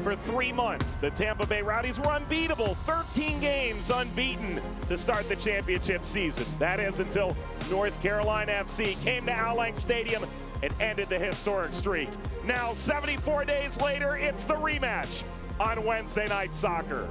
For 3 months, the Tampa Bay Rowdies were unbeatable, 13 games unbeaten to start the championship season. That is until North Carolina FC came to Al Lang Stadium and ended the historic streak. Now, 74 days later, it's the rematch on Wednesday Night Soccer.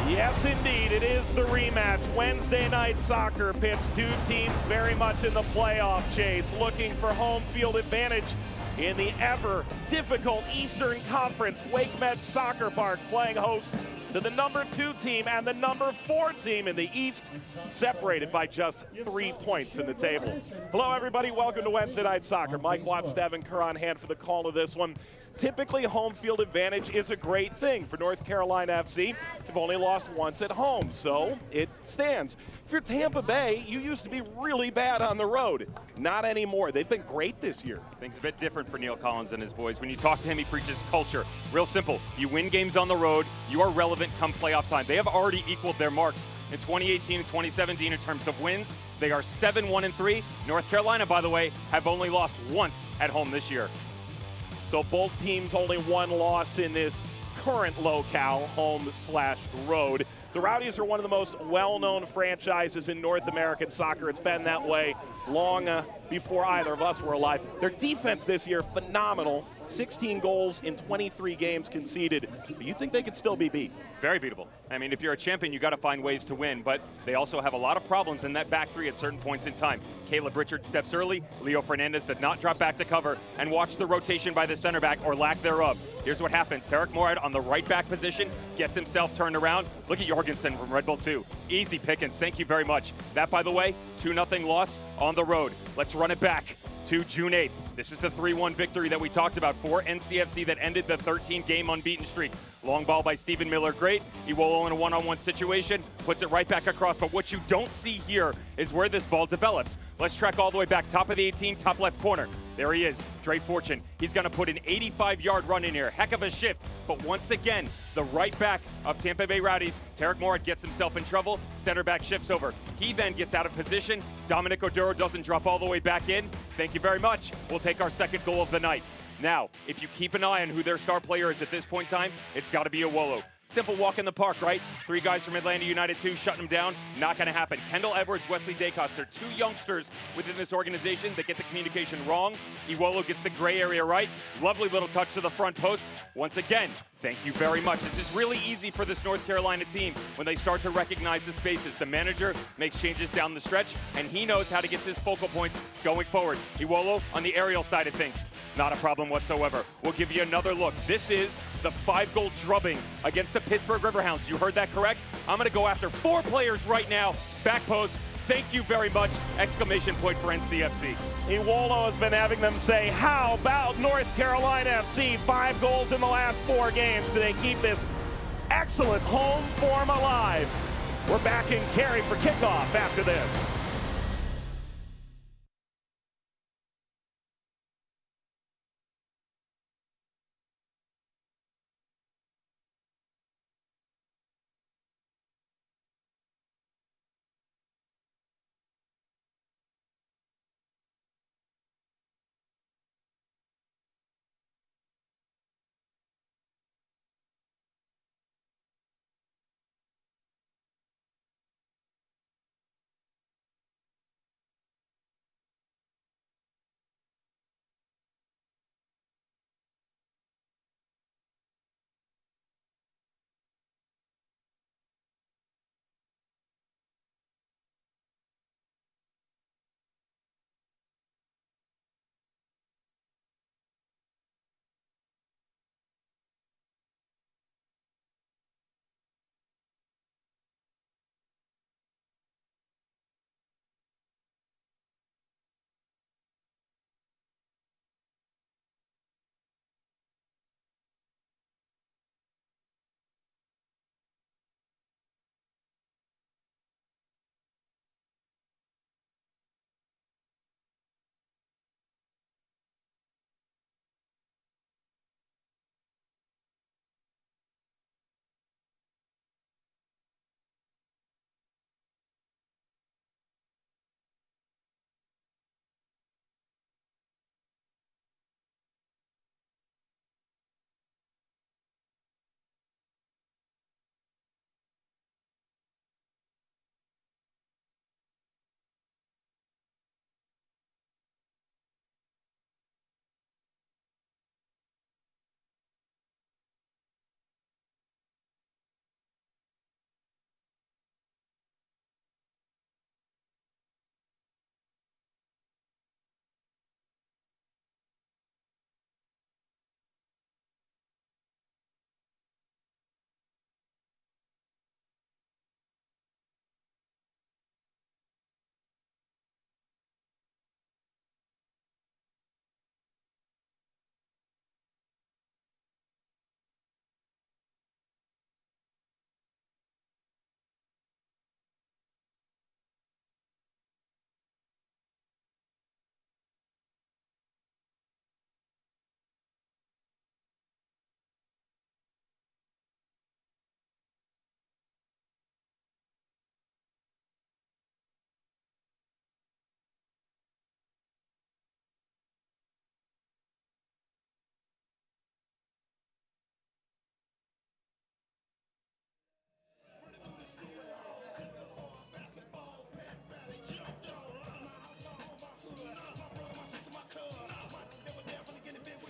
Yes, indeed, it is the rematch. Wednesday Night Soccer pits two teams very much in the playoff chase, looking for home field advantage in the ever difficult Eastern Conference. Wake Med Soccer Park playing host to the number 2 team and the number 4 team in the East, separated by just 3 points in the table. Hello, everybody. Welcome to Wednesday Night Soccer. Mike Watts, Devin Kerr on hand for the call to this one. Typically, home field advantage is a great thing for North Carolina FC. They've only lost once at home, so it stands. If you're Tampa Bay, you used to be really bad on the road. Not anymore. They've been great this year. Things a bit different for Neil Collins and his boys. When you talk to him, he preaches culture. Real simple. You win games on the road, you are relevant come playoff time. They have already equaled their marks in 2018 and 2017 in terms of wins. They are 7-1-3. North Carolina, by the way, have only lost once at home this year. So both teams only one loss in this current locale, home/road. The Rowdies are one of the most well-known franchises in North American soccer. It's been that way long before either of us were alive. Their defense this year, phenomenal. 16 goals in 23 games conceded. But you think they could still be beat? Very beatable. I mean, if you're a champion, you got to find ways to win, but they also have a lot of problems in that back three at certain points in time. Caleb Richards steps early, Leo Fernandez did not drop back to cover, and watch the rotation by the center back, or lack thereof. Here's what happens. Tarek Morad on the right back position, gets himself turned around. Look at Jorgensen from Red Bull 2. Easy pickings, thank you very much. That, by the way, 2-0 loss on the road. Let's run it back to June 8th. This is the 3-1 victory that we talked about for NCFC that ended the 13-game unbeaten streak. Long ball by Stephen Miller, great. Iwolo in a one-on-one situation, puts it right back across. But what you don't see here is where this ball develops. Let's track all the way back, top of the 18, top left corner. There he is, Dre Fortune. He's gonna put an 85-yard run in here. Heck of a shift. But once again, the right back of Tampa Bay Rowdies, Tarek Morad, gets himself in trouble. Center back shifts over. He then gets out of position. Dominic Oduro doesn't drop all the way back in. Thank you very much. We'll take our second goal of the night. Now, if you keep an eye on who their star player is at this point in time, it's got to be Iwolo. Simple walk in the park, right? 3 guys from Atlanta United 2 shutting them down. Not going to happen. Kendall Edwards, Wesley Dacos, they're 2 youngsters within this organization that get the communication wrong. Iwolo gets the gray area right. Lovely little touch to the front post. Once again, thank you very much. This is really easy for this North Carolina team when they start to recognize the spaces. The manager makes changes down the stretch, and he knows how to get his focal points going forward. Iwolo on the aerial side of things, not a problem whatsoever. We'll give you another look. This is the 5-goal drubbing against the Pittsburgh Riverhounds. You heard that correct? I'm going to go after 4 players right now. Back pose. Thank you very much! Exclamation point for NCFC. Iwolo has been having them say, how about North Carolina FC? 5 goals in the last 4 games. Do they keep this excellent home form alive? We're back in Cary for kickoff after this.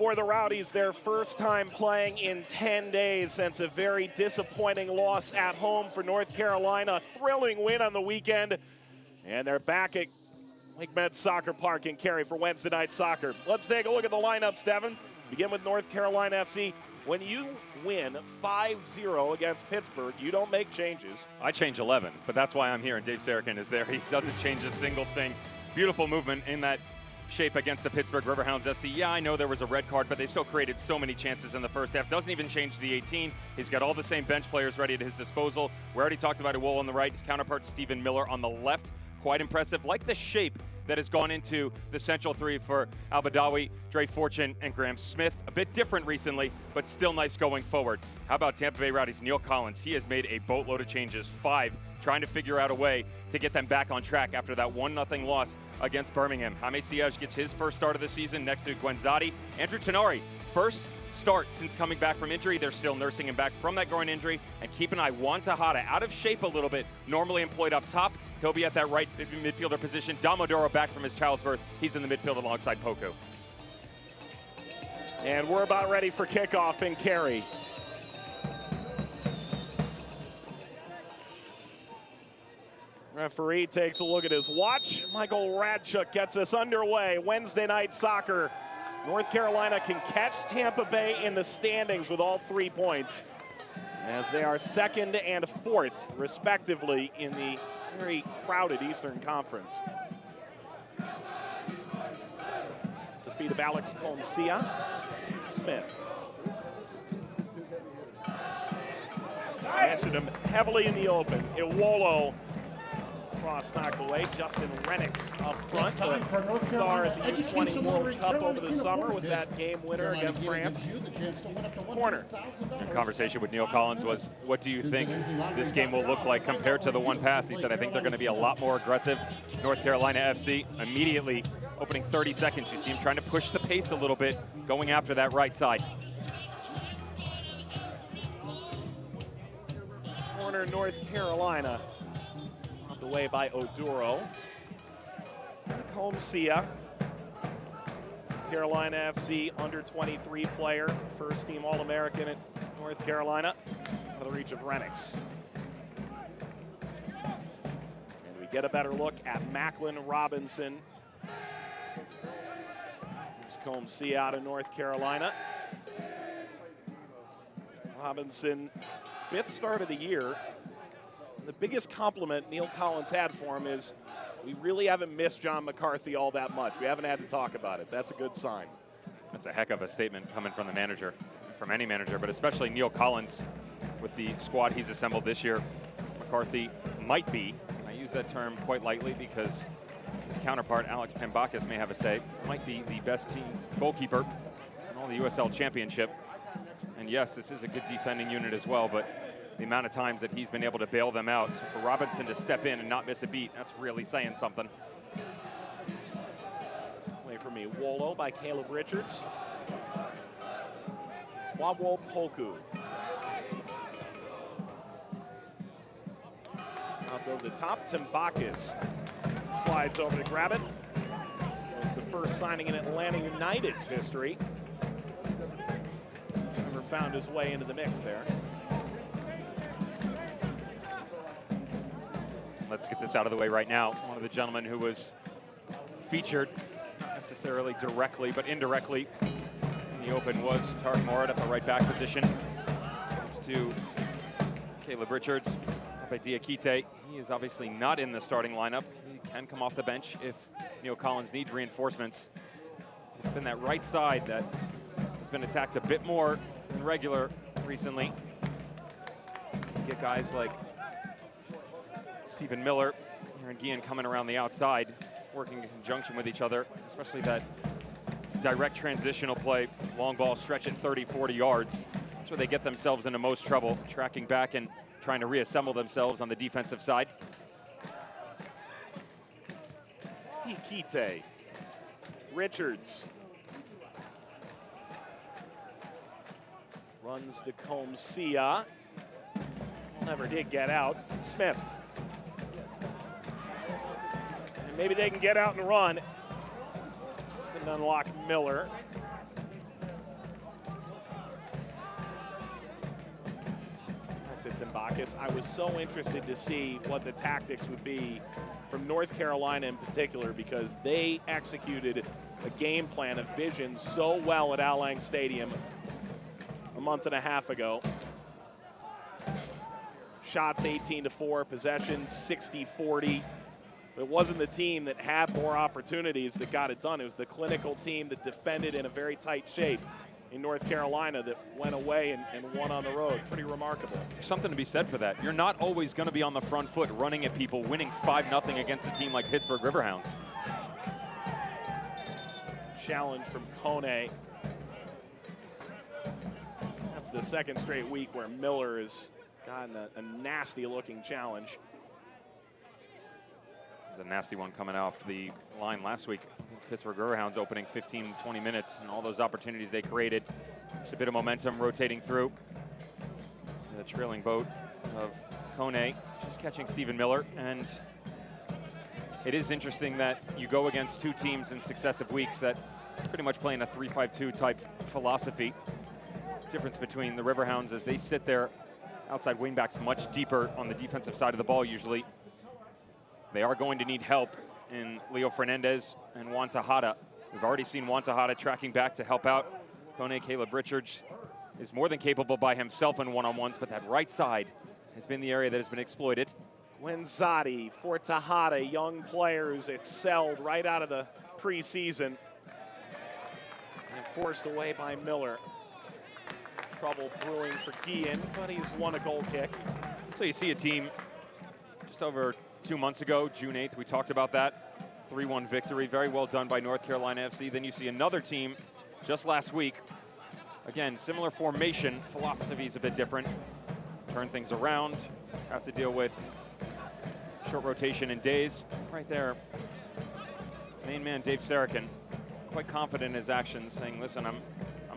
for the Rowdies, their first time playing in 10 days since a very disappointing loss at home for North Carolina. Thrilling win on the weekend, and they're back at WakeMed Soccer Park in Cary for Wednesday night soccer. Let's take a look at the lineups, Devin. Begin with North Carolina FC. When you win 5-0 against Pittsburgh, you don't make changes. I change 11, but that's why I'm here, and Dave Sarakin is there. He doesn't change a single thing. Beautiful movement in that shape against the Pittsburgh Riverhounds SC. Yeah, I know there was a red card, but they still created so many chances in the first half. Doesn't even change the 18. He's got all the same bench players ready at his disposal. We already talked about Iwolo on the right. His counterpart, Stephen Miller, on the left. Quite impressive. Like the shape that has gone into the central three for Al-Badawi, Dre Fortune, and Graham Smith. A bit different recently, but still nice going forward. How about Tampa Bay Rowdies' Neil Collins? He has made a boatload of changes, 5, trying to figure out a way to get them back on track after that 1-0 loss against Birmingham. Jaime Siege gets his first start of the season next to Guenzati. Andrew Tenari, first start since coming back from injury. They're still nursing him back from that groin injury. And keep an eye, Juan Tejada, out of shape a little bit, normally employed up top. He'll be at that right midfielder position. Damodoro back from his child's birth. He's in the midfield alongside Poku. And we're about ready for kickoff in Cary. Referee takes a look at his watch. Michael Radchuk gets us underway. Wednesday night soccer. North Carolina can catch Tampa Bay in the standings with all 3 points, as they are 2nd and 4th, respectively, in the very crowded Eastern Conference. The feet of Alex Comcia. Smith. I mentioned him heavily in the open. Iwolo. Cross knocked away. Justin Renix up front, the star at the U20 World Cup over the summer with that game winner against France. Corner. The conversation with Neil Collins was, what do you think this game will look like compared to the one pass? He said, I think they're going to be a lot more aggressive. North Carolina FC immediately opening 30 seconds. You see him trying to push the pace a little bit, going after that right side. Corner, North Carolina. Away by Oduro. Comcia. Carolina FC under-23 player, first team All-American at North Carolina, out of the reach of Renix. And we get a better look at Macklin Robinson. Here's Comcia out of North Carolina. Robinson, 5th start of the year. The biggest compliment Neil Collins had for him is we really haven't missed John McCarthy all that much. We haven't had to talk about it. That's a good sign. That's a heck of a statement coming from the manager, from any manager, but especially Neil Collins with the squad he's assembled this year. McCarthy might be, and I use that term quite lightly because his counterpart, Alex Tambakis, may have a say, might be the best team goalkeeper in all the USL Championship. And yes, this is a good defending unit as well, but the amount of times that he's been able to bail them out. So for Robinson to step in and not miss a beat, that's really saying something. Play for me, Wolo by Caleb Richards. Wawo Poku. Up over the top, Tambakis slides over to grab it. It was the first signing in Atlanta United's history. Never found his way into the mix there. Let's get this out of the way right now. One of the gentlemen who was featured, not necessarily directly, but indirectly in the open was Tariq Mourad at the right back position. Next to Caleb Richards, by Diakite. He is obviously not in the starting lineup. He can come off the bench if Neil Collins needs reinforcements. It's been that right side that has been attacked a bit more than regular recently. You get guys like Stephen Miller, Aaron Guillen coming around the outside, working in conjunction with each other, especially that direct transitional play, long ball stretch at 30, 40 yards. That's where they get themselves into most trouble, tracking back and trying to reassemble themselves on the defensive side. Diakite. Richards. Runs to Comcia. Never did get out. Smith. And maybe they can get out and run and unlock Miller. Bacchus. I was so interested to see what the tactics would be from North Carolina in particular, because they executed a game plan, a vision so well at Al Lang Stadium a month and a half ago. Shots 18-4, possession 60-40. It wasn't the team that had more opportunities that got it done. It was the clinical team that defended in a very tight shape in North Carolina that went away and won on the road. Pretty remarkable. There's something to be said for that. You're not always going to be on the front foot running at people, winning 5-0 against a team like Pittsburgh Riverhounds. Challenge from Kone. That's the second straight week where Miller has gotten a nasty looking challenge. There's a nasty one coming off the line last week against Pittsburgh Riverhounds, opening 15-20 minutes, and all those opportunities they created. Just a bit of momentum rotating through. The trailing boat of Kone just catching Stephen Miller. And it is interesting that you go against two teams in successive weeks that pretty much play in a 3-5-2 type philosophy. Difference between the Riverhounds as they sit there outside wingbacks much deeper on the defensive side of the ball usually. They are going to need help in Leo Fernandez and Juan Tejada. We've already seen Juan Tejada tracking back to help out Kone. Caleb Richards is more than capable by himself in one-on-ones, but that right side has been the area that has been exploited. Guenzati for Tejada, young player who's excelled right out of the preseason. And forced away by Miller. Trouble brewing for Guillen, but he's won a goal kick. So you see a team just over 2 months ago, June 8th, we talked about that. 3-1 victory, very well done by North Carolina FC. Then you see another team just last week. Again, similar formation, philosophy is a bit different. Turn things around, have to deal with short rotation in days. Right there, main man Dave Sarakin, quite confident in his actions, saying, listen, I'm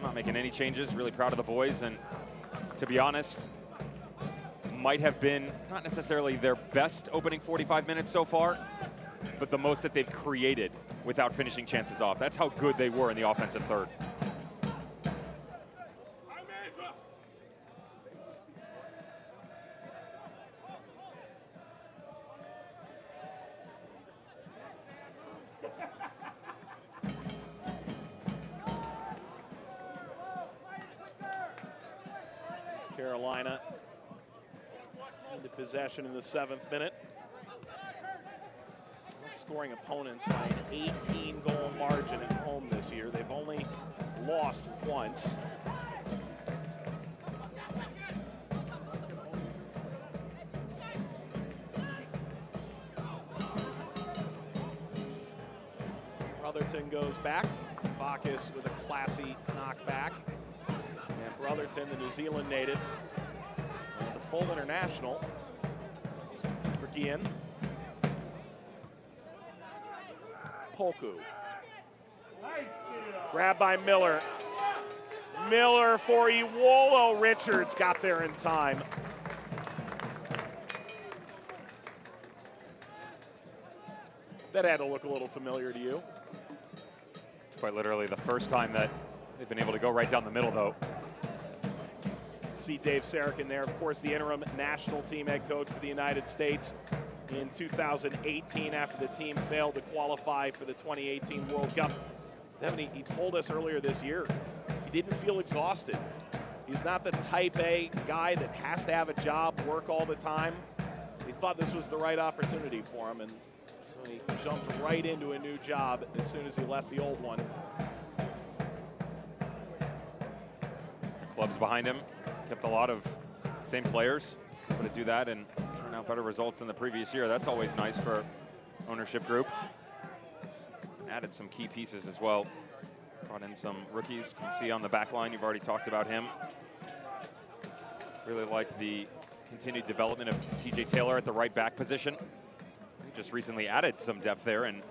not making any changes, really proud of the boys. And to be honest, might have been not necessarily their best opening 45 minutes so far, but the most that they've created without finishing chances off. That's how good they were in the offensive third. Carolina into possession in the 7th minute. Scoring opponents by an 18-goal margin at home this year. They've only lost once. Brotherton goes back. Bacchus with a classy knockback. And Brotherton, the New Zealand native, and the full international for Guillen. Polku. Grabbed by Miller. Miller for Iwolo. Richards got there in time. That had to look a little familiar to you. It's quite literally the first time that they've been able to go right down the middle, though. See Dave Sarakin there, of course, the interim national team head coach for the United States in 2018 after the team failed to qualify for the 2018 World Cup. Devin, he told us earlier this year he didn't feel exhausted. He's not the type A guy that has to have a job, work all the time. He thought this was the right opportunity for him, and so he jumped right into a new job as soon as he left the old one. The club's behind him. Kept a lot of same players, able to do that and turn out better results than the previous year. That's always nice for ownership group. Added some key pieces as well. Brought in some rookies. You can see on the back line, you've already talked about him. Really like the continued development of TJ Taylor at the right back position. He just recently added some depth there, and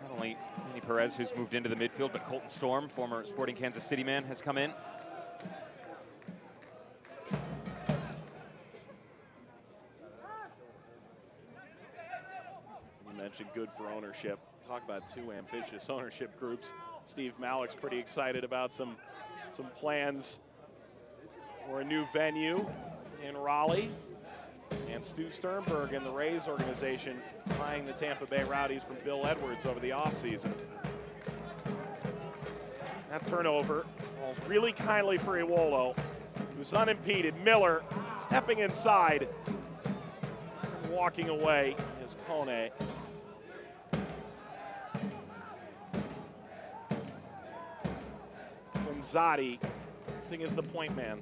not only Manny Perez, who's moved into the midfield, but Colton Storm, former Sporting Kansas City man, has come in. Mentioned good for ownership. Talk about two ambitious ownership groups. Steve Malik's pretty excited about some plans for a new venue in Raleigh, and Stu Sternberg in the Rays organization buying the Tampa Bay Rowdies from Bill Edwards over the offseason. That turnover falls really kindly for Iwolo, who's unimpeded. Miller stepping inside and walking away is Kone. Gonzatti acting as the point man.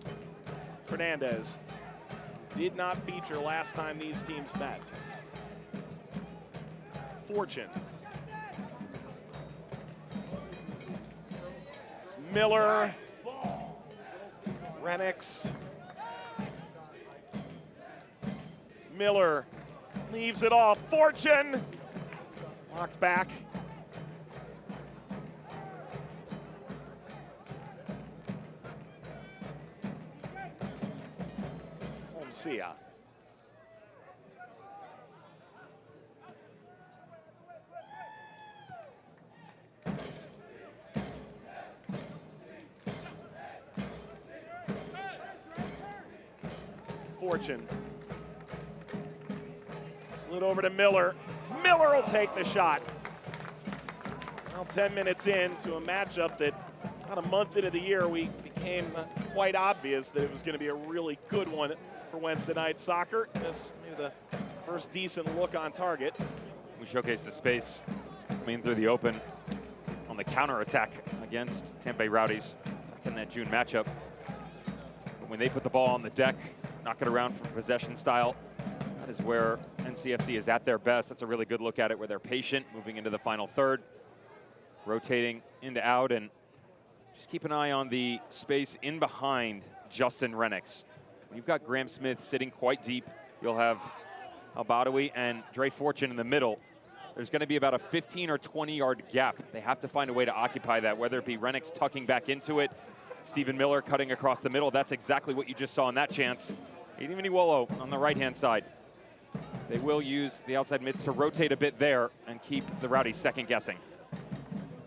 Fernandez did not feature last time these teams met. Fortune. It's Miller. Renix. Miller leaves it off. Fortune. Locked back. Homsia. Fortune. Slid over to Miller. Miller will take the shot. Now 10 minutes into a matchup that about a month into the year we became quite obvious that it was going to be a really good one for Wednesday night soccer. This maybe the first decent look on target. We showcased the space coming through the open on the counterattack against Tampa Bay Rowdies back in that June matchup. But when they put the ball on the deck, knock it around from possession style, that is where NCFC is at their best. That's a really good look at it, where they're patient, moving into the final third, rotating into out, and just keep an eye on the space in behind Justin Renix. You've got Graham Smith sitting quite deep. You'll have Al-Badawi and Dre Fortune in the middle. There's going to be about a 15 or 20-yard gap. They have to find a way to occupy that, whether it be Renix tucking back into it, Stephen Miller cutting across the middle. That's exactly what you just saw in that chance. And even Iwolo on the right-hand side. They will use the outside mids to rotate a bit there and keep the Rowdies second-guessing.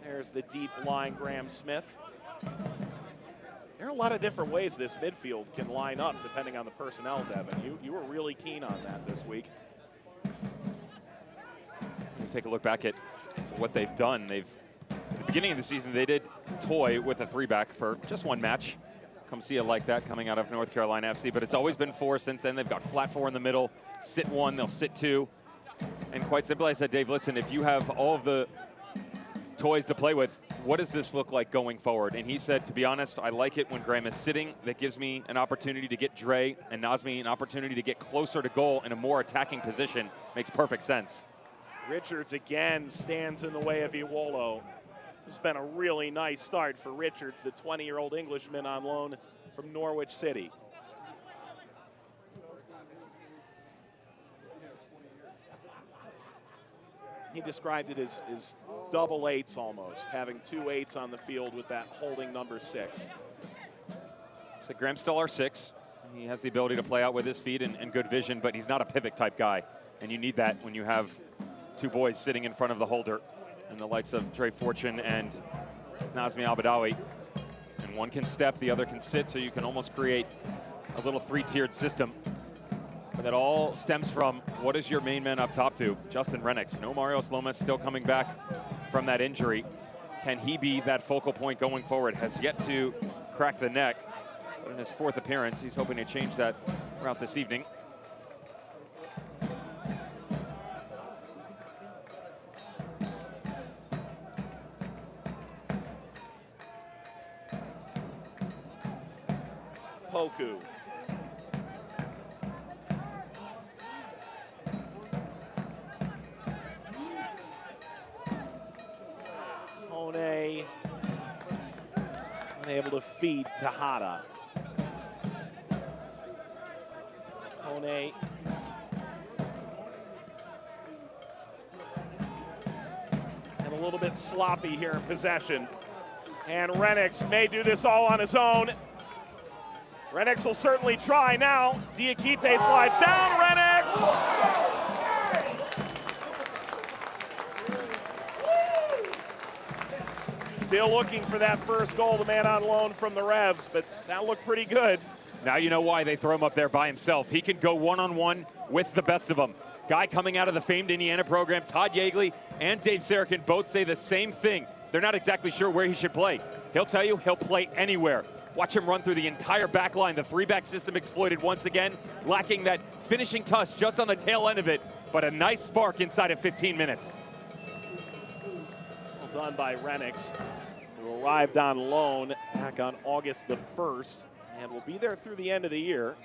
There's the deep line, Graham Smith. There are a lot of different ways this midfield can line up depending on the personnel, Devin. You were really keen on that this week. We'll take a look back at what they've done. At the beginning of the season, they did toy with a 3-back for just one match. Come see it like that coming out of North Carolina FC, but it's always been 4 since then. They've got flat 4 in the middle, sit 1, they'll sit 2. And quite simply, I said, Dave, listen, if you have all of the toys to play with, what does this look like going forward? And he said, to be honest, I like it when Graham is sitting. That gives me an opportunity to get Dre and Nazmi an opportunity to get closer to goal in a more attacking position. Makes perfect sense. Richards again stands in the way of Iwolo. It's been a really nice start for Richards, the 20-year-old Englishman on loan from Norwich City. He described it as double 8s almost, having 2 8s on the field with that holding number 6. So Graham's still our 6. He has the ability to play out with his feet and good vision, but he's not a pivot type guy. And you need that when you have 2 boys sitting in front of the holder, and the likes of Dre Fortune and Nazmi Al-Badawi. And one can step, the other can sit, so you can almost create a little 3-tiered system. But that all stems from, what is your main man up top to? Justin Renix. No Mario Sloma, still coming back from that injury. Can he be that focal point going forward? Has yet to crack the neck. But in his 4th appearance, he's hoping to change that throughout this evening. Poku. Kone unable to feed Tejada. Kone and a little bit sloppy here in possession. And Renix may do this all on his own. Renix will certainly try now. Diakite slides down, Renix! Still looking for that first goal, the man on loan from the Revs, but that looked pretty good. Now you know why they throw him up there by himself. He can go one-on-one with the best of them. Guy coming out of the famed Indiana program, Todd Yeagley and Dave Sarakin both say the same thing. They're not exactly sure where he should play. He'll tell you he'll play anywhere. Watch him run through the entire back line. The three-back system exploited once again, lacking that finishing touch just on the tail end of it, but a nice spark inside of 15 minutes. Well done by Renix, who arrived on loan back on August the 1st and will be there through the end of the year.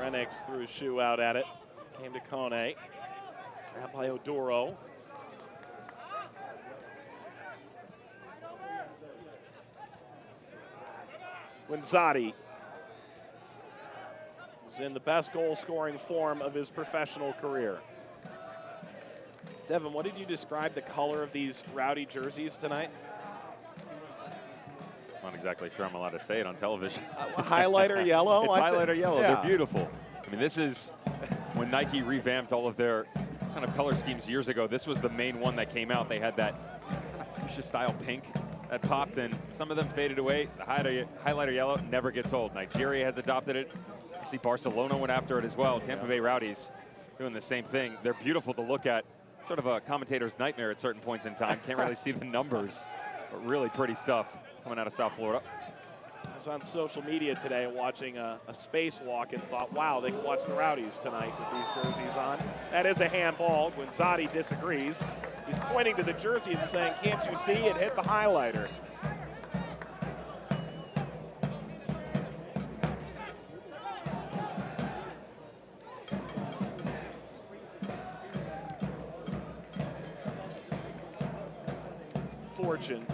Renix threw his shoe out at it. Came to Kone. Grabbed by Oduro. Winzati was in the best goal-scoring form of his professional career. Devin, what did you describe the color of these Rowdy jerseys tonight? Not exactly sure I'm allowed to say it on television. Highlighter yellow? It's highlighter yellow. Yeah. They're beautiful. I mean, this is when Nike revamped all of their kind of color schemes years ago. This was the main one that came out. They had that kind of fuchsia-style pink that popped, and some of them faded away. The highlighter yellow never gets old. Nigeria has adopted it. You see Barcelona went after it as well. Tampa Bay Rowdies doing the same thing. They're beautiful to look at. Sort of a commentator's nightmare at certain points in time. Can't really see the numbers, but really pretty stuff coming out of South Florida. I was on social media today watching a spacewalk and thought, wow, they can watch the Rowdies tonight with these jerseys on. That is a handball. Guinzati disagrees. He's pointing to the jersey and saying, can't you see it hit the highlighter? Fortune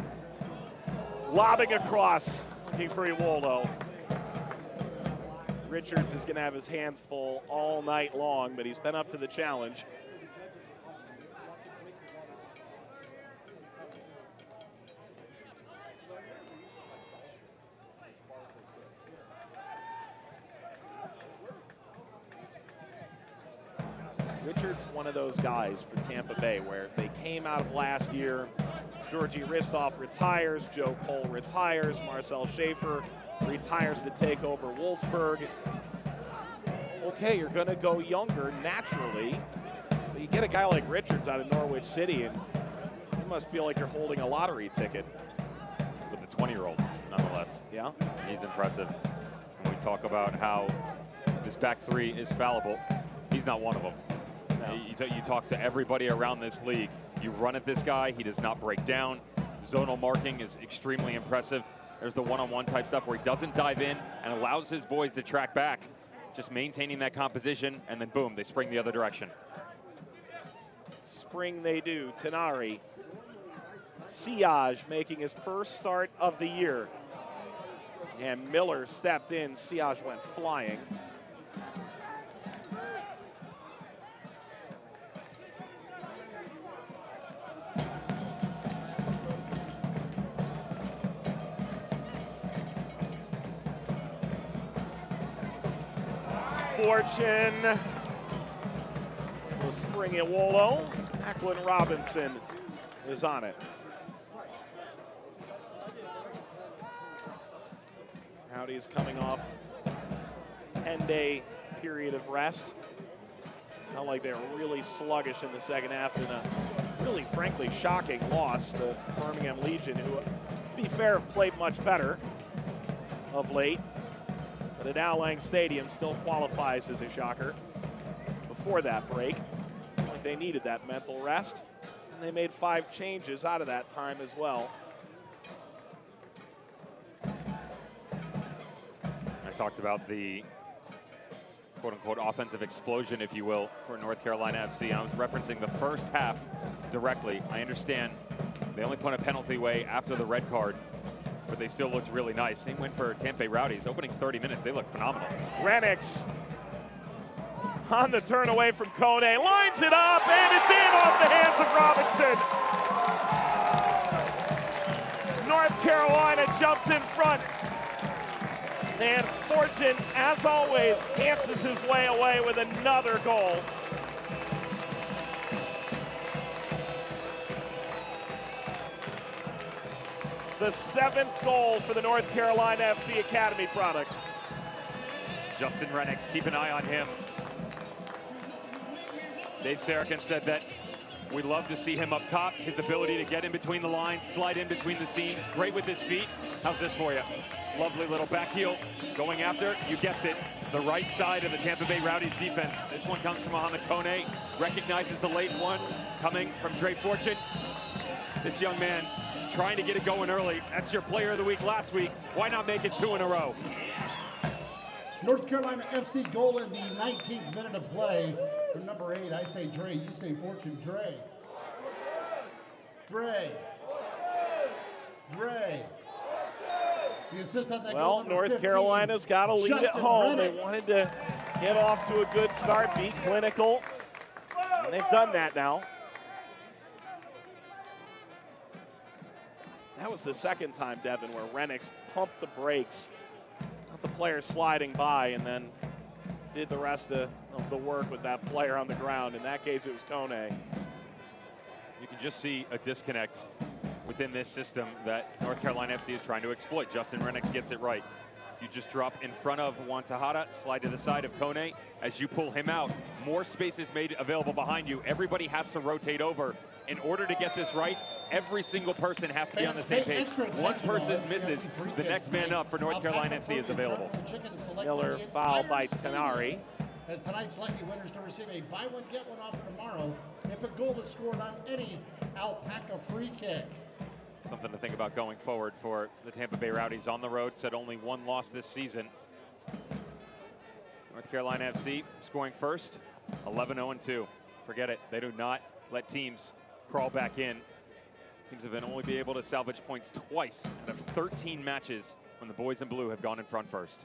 lobbing across, looking for Iwolo. Richards is going to have his hands full all night long, but he's been up to the challenge. Richards, one of those guys for Tampa Bay where they came out of last year. Georgi Ristov retires, Joe Cole retires, Marcel Schaefer retires to take over Wolfsburg. Okay, you're going to go younger naturally, but you get a guy like Richards out of Norwich City, and you must feel like you're holding a lottery ticket. With a 20-year-old, nonetheless. Yeah. He's impressive. When we talk about how this back three is fallible, he's not one of them. No. You talk to everybody around this league. You run at this guy, he does not break down. Zonal marking is extremely impressive. There's the one-on-one type stuff where he doesn't dive in and allows his boys to track back, just maintaining that composition, and then boom, they spring the other direction. Spring they do. Tenari. Siage making his first start of the year. And Miller stepped in. Siage went flying. Fortune will spring Iwolo. Macklin Robinson is on it. Rowdies coming off 10-day period of rest. Felt like they were really sluggish in the second half in a really, frankly, shocking loss to Birmingham Legion, who, to be fair, have played much better of late. But at Al Lang Stadium still qualifies as a shocker. Before that break, like they needed that mental rest, and they made 5 changes out of that time as well. I talked about the quote-unquote offensive explosion, if you will, for North Carolina FC. I was referencing the first half directly. I understand they only put a penalty away after the red card, but they still looked really nice. Same win for Tampa Bay Rowdies. Opening 30 minutes, they look phenomenal. Renix on the turn away from Kone, lines it up, and it's in off the hands of Robinson. North Carolina jumps in front, and Fortune, as always, dances his way away with another goal. The 7th goal for the North Carolina FC Academy product. Justin Renix, keep an eye on him. Dave Sarachan said that we love to see him up top. His ability to get in between the lines, slide in between the seams, great with his feet. How's this for you? Lovely little back heel going after, you guessed it, the right side of the Tampa Bay Rowdies defense. This one comes from Mohamed Kone, recognizes the late one coming from Dre Fortune. This young man trying to get it going early. That's your player of the week last week. Why not make it 2 in a row? North Carolina FC goal in the 19th minute of play from number 8. I say Dre, you say Fortune. Dre. Dre. Dre. The assist on that goal. Well, North Carolina's got to lead at home. They wanted to get off to a good start, be clinical, and they've done that now. That was the second time, Devin, where Renix pumped the brakes, got the player sliding by, and then did the rest of the work with that player on the ground. In that case, it was Kone. You can just see a disconnect within this system that North Carolina FC is trying to exploit. Justin Renix gets it right. You just drop in front of Juan Tejada, slide to the side of Kone. As you pull him out, more space is made available behind you. Everybody has to rotate over. In order to get this right, every single person has to be on the same page. One person misses, the next man up for North Carolina FC is available. Miller foul by Tenari. As tonight's lucky winners to receive a buy one, get one offer tomorrow if a goal is scored on any Alpaca free kick. Something to think about going forward for the Tampa Bay Rowdies on the road. Said only 1 loss this season. North Carolina FC scoring first, 11-0-2. Forget it, they do not let teams crawl back in. Teams have been only be able to salvage points twice out of 13 matches when the boys in blue have gone in front first.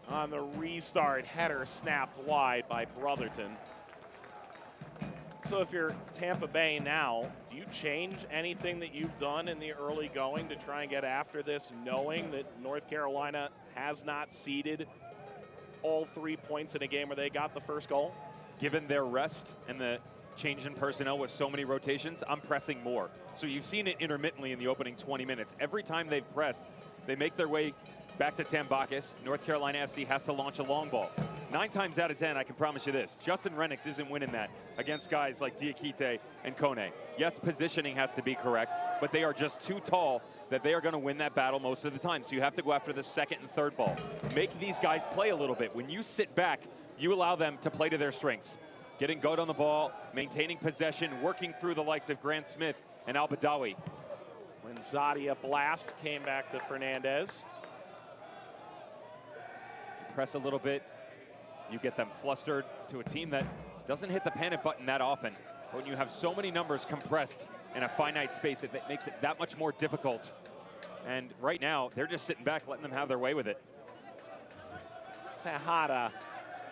On the restart, header snapped wide by Brotherton. So if you're Tampa Bay now, do you change anything that you've done in the early going to try and get after this, knowing that North Carolina has not ceded all 3 points in a game where they got the first goal? Given their rest and the change in personnel with so many rotations, I'm pressing more. So you've seen it intermittently in the opening 20 minutes. Every time they've pressed, they make their way back to Tambakis. North Carolina FC has to launch a long ball. 9 times out of 10, I can promise you this, Justin Renix isn't winning that against guys like Diakite and Kone. Yes, positioning has to be correct, but they are just too tall that they are going to win that battle most of the time. So you have to go after the second and third ball. Make these guys play a little bit. When you sit back, you allow them to play to their strengths. Getting good on the ball, maintaining possession, working through the likes of Grant Smith and Al Badawi. When Zadia blast came back to Fernandez. Press a little bit, you get them flustered to a team that doesn't hit the panic button that often. But when you have so many numbers compressed in a finite space, it makes it that much more difficult. And right now, they're just sitting back, letting them have their way with it. Tejada,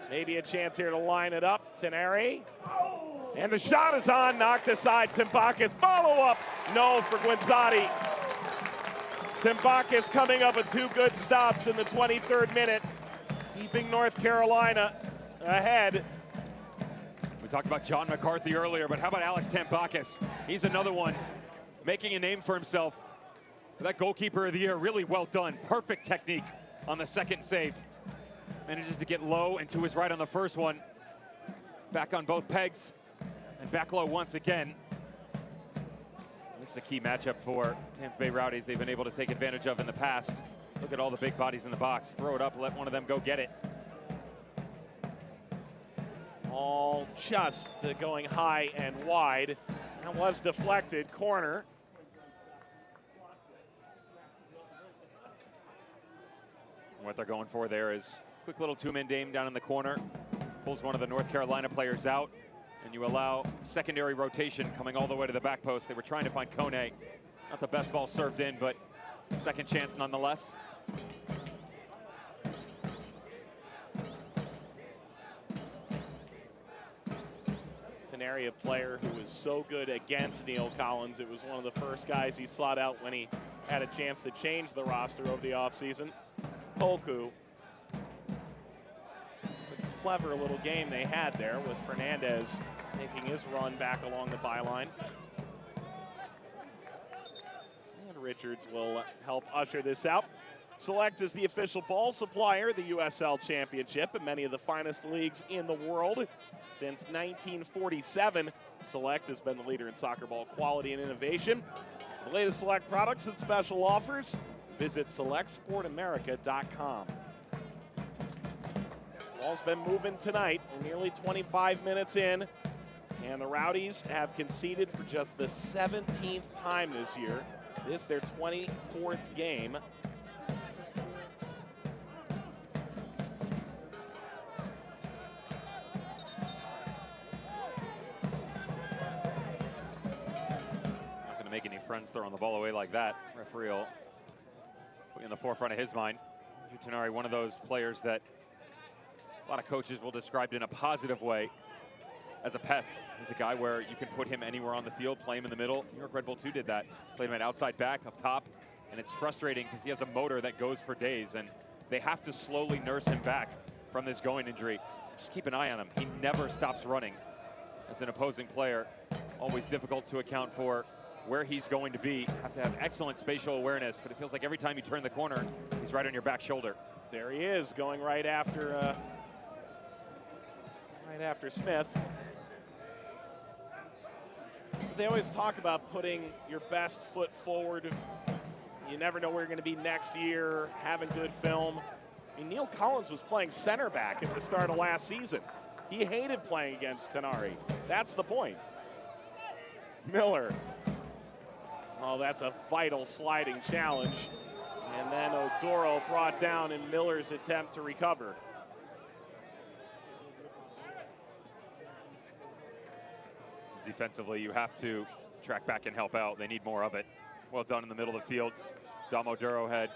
maybe a chance here to line it up. Teneri, and the shot is on, knocked aside. Tambakis, follow up, no for Guinzotti. Tambakis coming up with 2 good stops in the 23rd minute, keeping North Carolina ahead. We talked about John McCarthy earlier, but how about Alex Tambakis? He's another one making a name for himself. That goalkeeper of the year, really well done. Perfect technique on the second save. Manages to get low and to his right on the first one. Back on both pegs and back low once again. This is a key matchup for Tampa Bay Rowdies they've been able to take advantage of in the past. Look at all the big bodies in the box. Throw it up, let one of them go get it. All just going high and wide. That was deflected, corner. What they're going for there is a quick little 2-man game down in the corner. Pulls one of the North Carolina players out. and you allow secondary rotation coming all the way to the back post. They were trying to find Kone. Not the best ball served in, but second chance nonetheless. Tenari, a player who was so good against Neil Collins. It was one of the first guys he sought out when he had a chance to change the roster over the offseason. Poku. It's a clever little game they had there with Fernandez making his run back along the byline. And Richards will help usher this out. Select is the official ball supplier, the USL Championship, and many of the finest leagues in the world. Since 1947, Select has been the leader in soccer ball quality and innovation. For the latest Select products and special offers, visit SelectSportAmerica.com. Ball's been moving tonight. We're nearly 25 minutes in, and the Rowdies have conceded for just the 17th time this year. This is their 24th game. Make any friends throwing the ball away like that. Referee will put in the forefront of his mind. Tenari, one of those players that a lot of coaches will describe in a positive way as a pest. He's a guy where you can put him anywhere on the field, play him in the middle. New York Red Bull 2 did that. Played him at outside back, up top, and it's frustrating because he has a motor that goes for days, and they have to slowly nurse him back from this groin injury. Just keep an eye on him. He never stops running as an opposing player. Always difficult to account for where he's going to be. Have to have excellent spatial awareness, but it feels like every time you turn the corner, he's right on your back shoulder. There he is, going right after Smith. They always talk about putting your best foot forward. You never know where you're going to be next year, having good film. I mean, Neil Collins was playing center back at the start of last season. He hated playing against Tenari. That's the point. Miller. Oh, that's a vital sliding challenge. And then Oduro brought down in Miller's attempt to recover. Defensively, you have to track back and help out. They need more of it. Well done in the middle of the field. Dom Oduro had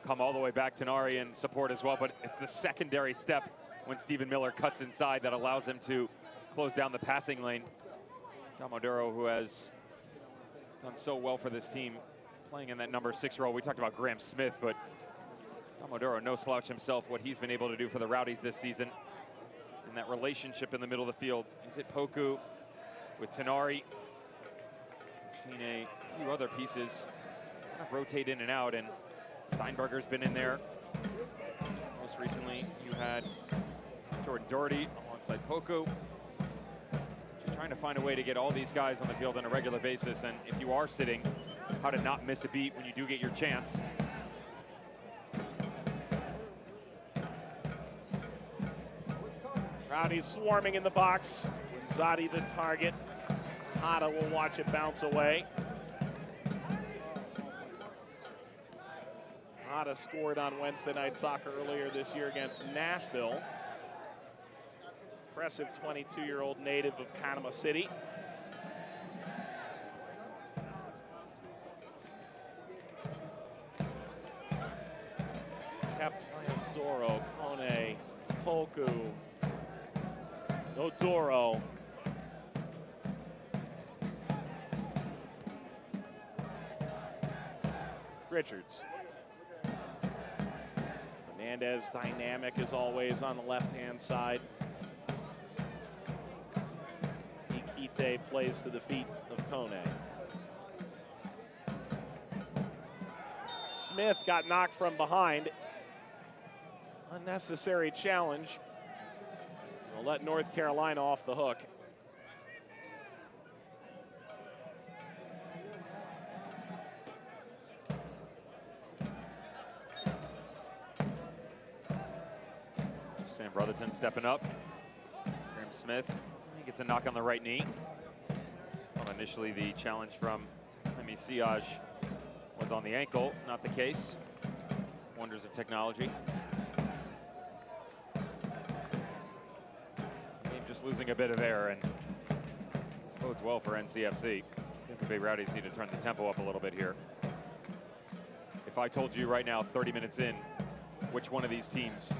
come all the way back to Tenari and support as well, but it's the secondary step when Stephen Miller cuts inside that allows him to close down the passing lane. Dom Oduro, who has done so well for this team, playing in that number 6 role. We talked about Graham Smith, but Dom Oduro, no slouch himself, what he's been able to do for the Rowdies this season. And that relationship in the middle of the field. Is it Poku with Tenari? We've seen a few other pieces kind of rotate in and out, and Steinberger's been in there. Most recently, you had Jordan Doherty alongside Poku. Just trying to find a way to get all these guys on the field on a regular basis, and if you are sitting, how to not miss a beat when you do get your chance. Rowdies swarming in the box. Zadi the target. Hada will watch it bounce away. Hada scored on Wednesday Night Soccer earlier this year against Nashville. Impressive 22-year-old native of Panama City. Kept by Oduro, Kone, Poku, Oduro. Richards. Fernandez, dynamic as always on the left-hand side. Tikite plays to the feet of Kone. Smith got knocked from behind. Unnecessary challenge. We'll let North Carolina off the hook. Sam Brotherton stepping up. Graham Smith, he gets a knock on the right knee. Well, initially the challenge from Jaime Siaj was on the ankle, not the case. Wonders of technology. Game just losing a bit of air, and bodes well for NCFC. Tampa Bay Rowdies need to turn the tempo up a little bit here. If I told you right now, 30 minutes in, which one of these teams,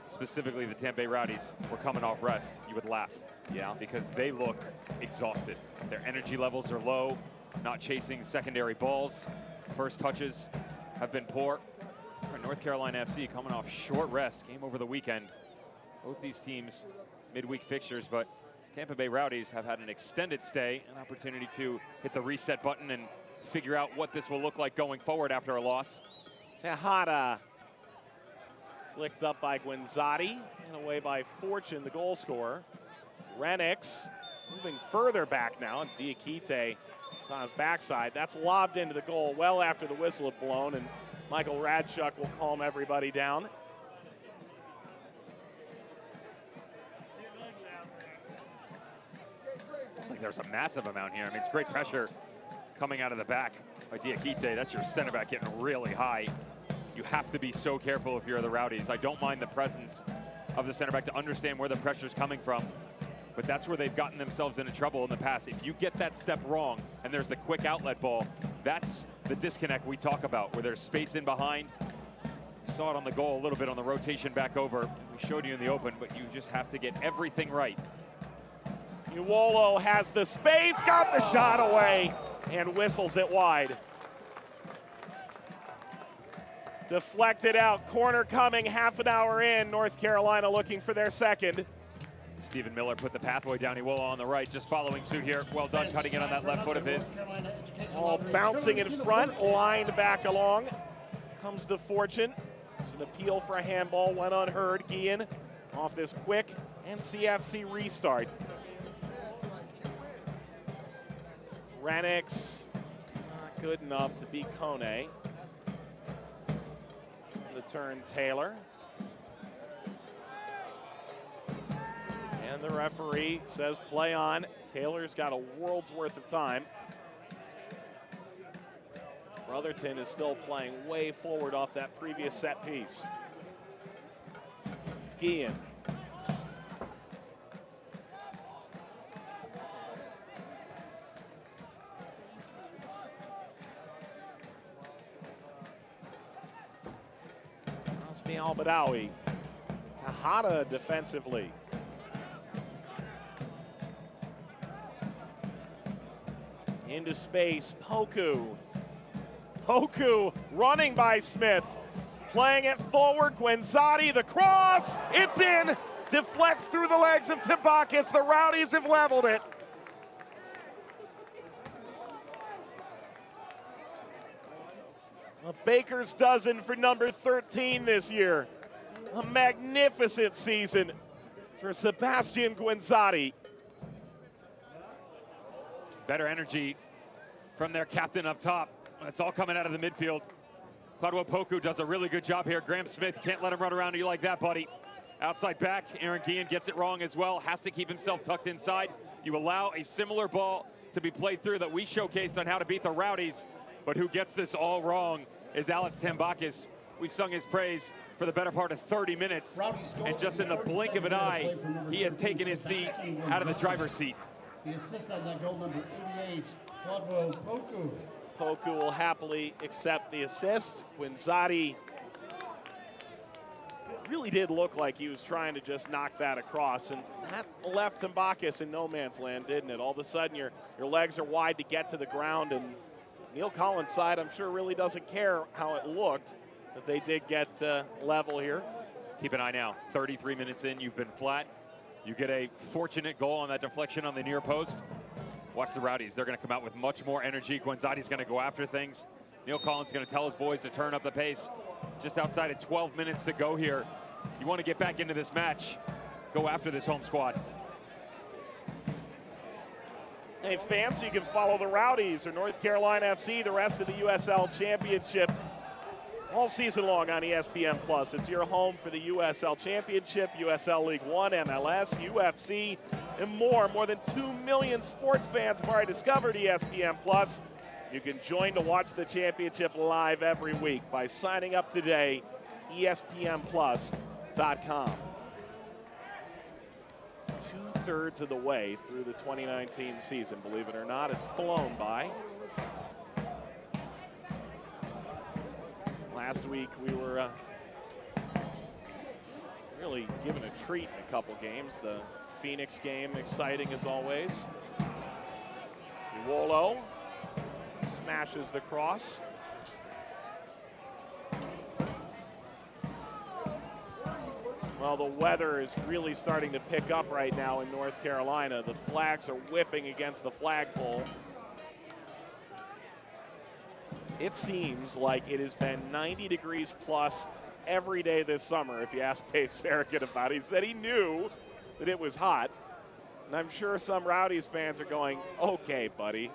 specifically the Tampa Bay Rowdies, were coming off rest, you would laugh. Yeah. Because they look exhausted. Their energy levels are low, not chasing secondary balls. First touches have been poor. North Carolina FC coming off short rest, game over the weekend. Both these teams midweek fixtures, but Tampa Bay Rowdies have had an extended stay, an opportunity to hit the reset button and figure out what this will look like going forward after a loss. Tejada flicked up by Guinzotti and away by Fortune, the goal scorer. Renix moving further back now, and Diakite is on his backside. That's lobbed into the goal well after the whistle had blown, and Michael Radchuk will calm everybody down. Like there's a massive amount here. I mean, it's great pressure coming out of the back by Diakite. That's your center back getting really high. You have to be so careful if you're the Rowdies. I don't mind the presence of the center back to understand where the pressure's coming from, but that's where they've gotten themselves into trouble in the past. If you get that step wrong and there's the quick outlet ball, that's the disconnect we talk about, where there's space in behind. You saw it on the goal a little bit on the rotation back over. We showed you in the open, but you just have to get everything right. Uwolo has the space, got the shot away, and whistles it wide. Deflected out, corner coming, half an hour in. North Carolina looking for their second. Stephen Miller put the pathway down. Iwolo on the right, just following suit here. Well done cutting in on that left foot of his. All bouncing in front, lined back along. Comes to Fortune. It's an appeal for a handball, went unheard. Guillen off this quick NCFC restart. Renix, not good enough to beat Kone. The turn, Taylor. And the referee says play on. Taylor's got a world's worth of time. Brotherton is still playing way forward off that previous set piece. Guillen. Osmi Al-Badawi. Tejada defensively. Into space, Poku. Poku running by Smith. Playing it forward, Guinzotti, the cross, it's in. Deflects through the legs of Tambakis. The Rowdies have leveled it. A baker's dozen for number 13 this year. A magnificent season for Sebastian Guinzotti. Better energy from their captain up top. It's all coming out of the midfield. Kwadwo Poku does a really good job here. Graham Smith, can't let him run around you like that, buddy. Outside back, Aaron Guillen gets it wrong as well. Has to keep himself tucked inside. You allow a similar ball to be played through that we showcased on how to beat the Rowdies. But who gets this all wrong is Alex Tambakis. We've sung his praise for the better part of 30 minutes. And just in the blink of an eye, he has taken his seat out of the driver's seat. The assist on that goal, number 88, Kwadwo Poku. Poku will happily accept the assist. Guinzotti really did look like he was trying to just knock that across, and that left Tambakis in no man's land, didn't it? All of a sudden, your legs are wide to get to the ground, and Neil Collins' side, I'm sure, really doesn't care how it looked, but they did get level here. Keep an eye now. 33 minutes in, you've been flat. You get a fortunate goal on that deflection on the near post. Watch the Rowdies. They're going to come out with much more energy. Guinzotti's going to go after things. Neil Collins is going to tell his boys to turn up the pace. Just outside of 12 minutes to go here. You want to get back into this match. Go after this home squad. Hey, fans, you can follow the Rowdies or North Carolina FC, the rest of the USL Championship, all season long on ESPN+. It's your home for the USL Championship, USL League One, MLS, UFC, and more. More than 2 million sports fans have already discovered ESPN+. You can join to watch the championship live every week by signing up today, ESPNplus.com. 2/3 of the way through the 2019 season. Believe it or not, it's flown by. Last week we were really given a treat in a couple games. The Phoenix game, exciting as always. Iwolo smashes the cross. Well, the weather is really starting to pick up right now in North Carolina. The flags are whipping against the flagpole. It seems like it has been 90 degrees plus every day this summer, if you ask Dave Sarrigan about it. He said he knew that it was hot. And I'm sure some Rowdies fans are going, okay, buddy.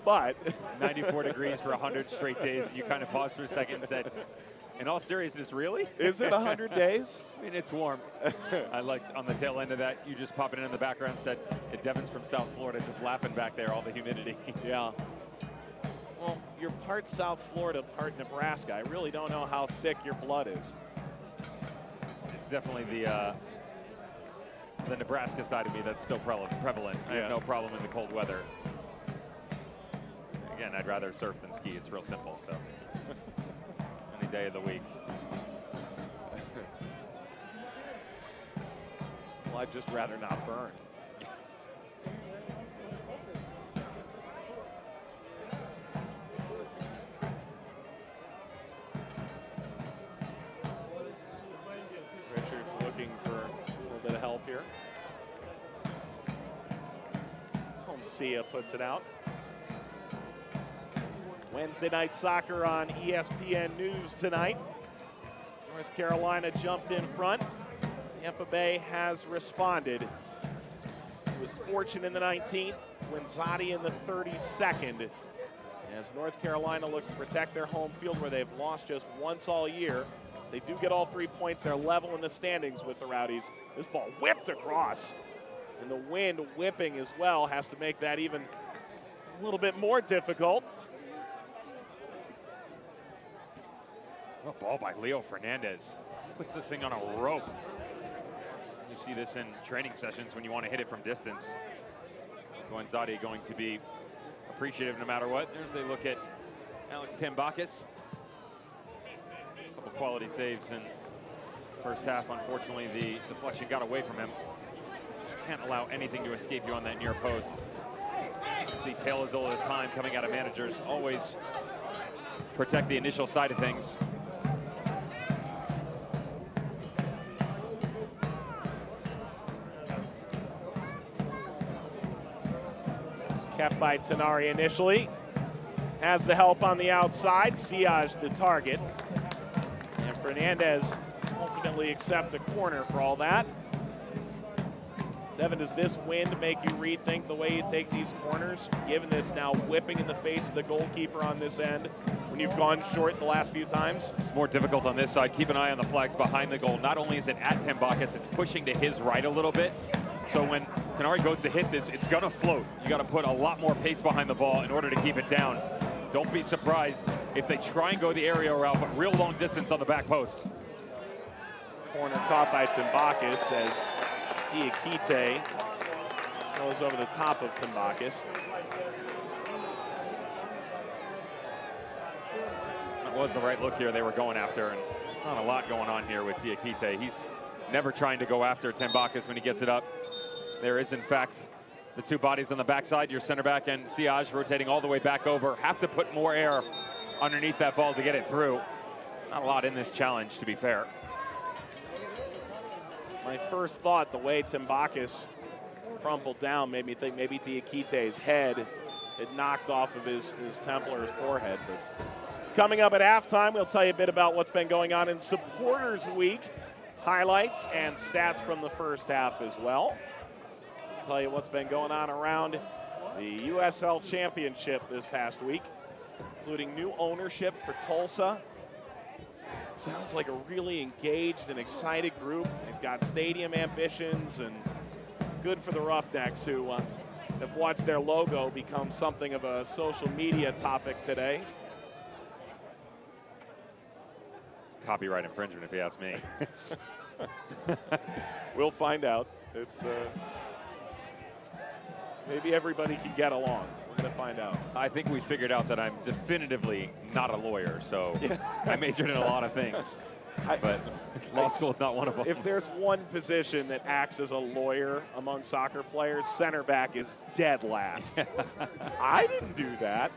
But 94 degrees for 100 straight days. You kind of paused for a second and said, in all seriousness, really? Is it 100 days? I mean, it's warm. I liked on the tail end of that, you just popping in the background said, Devin's from South Florida, just laughing back there, all the humidity. Yeah. Well, you're part South Florida, part Nebraska. I really don't know how thick your blood is. It's definitely the Nebraska side of me that's still prevalent. I have no problem in the cold weather. Again, I'd rather surf than ski. It's real simple, so. Any day of the week. Well, I'd just rather not burn. Richards looking for a little bit of help here. Homsia puts it out. Wednesday Night Soccer on ESPN News tonight. North Carolina jumped in front. Tampa Bay has responded. It was Fortune in the 19th, Winzati in the 32nd. As North Carolina looks to protect their home field where they've lost just once all year. They do get all 3 points. They're level in the standings with the Rowdies. This ball whipped across. And the wind whipping as well has to make that even a little bit more difficult. What ball by Leo Fernandez. Puts this thing on a rope. You see this in training sessions when you want to hit it from distance. Guanzati going to be appreciative no matter what. There's a look at Alex Tambakis. A couple quality saves in the first half. Unfortunately, the deflection got away from him. Just can't allow anything to escape you on that near post. It's the tale as old as time coming out of managers. Always protect the initial side of things. Kept by Tenari initially. Has the help on the outside. Siaj the target. And Fernandez ultimately accept a corner for all that. Devin, does this wind make you rethink the way you take these corners, given that it's now whipping in the face of the goalkeeper on this end when you've gone short the last few times? It's more difficult on this side. Keep an eye on the flags behind the goal. Not only is it at Tambakis, it's pushing to his right a little bit. So when Tenari goes to hit this, it's gonna float. You gotta put a lot more pace behind the ball in order to keep it down. Don't be surprised if they try and go the area route, but real long distance on the back post. Corner caught by Tambakis as Diakite goes over the top of Tambakis. That was the right look here they were going after, and there's not a lot going on here with Diakite. He's never trying to go after Tambakis when he gets it up. There is, in fact, the two bodies on the backside, your center back and Siaj rotating all the way back over. Have to put more air underneath that ball to get it through. Not a lot in this challenge, to be fair. My first thought, the way Tambakis crumpled down, made me think maybe Diakite's head had knocked off of his temple or his forehead. But coming up at halftime, we'll tell you a bit about what's been going on in Supporters Week. Highlights and stats from the first half as well. I'll tell you what's been going on around the USL Championship this past week, including new ownership for Tulsa. Sounds like a really engaged and excited group. They've got stadium ambitions, and good for the Roughnecks, who have watched their logo become something of a social media topic today. copyright infringement, if you ask me. We'll find out. It's maybe everybody can get along. We're going to find out. I think we figured out that I'm definitively not a lawyer, so I majored in a lot of things. But law school is not one of them. If there's one position that acts as a lawyer among soccer players, center back is dead last. I didn't do that.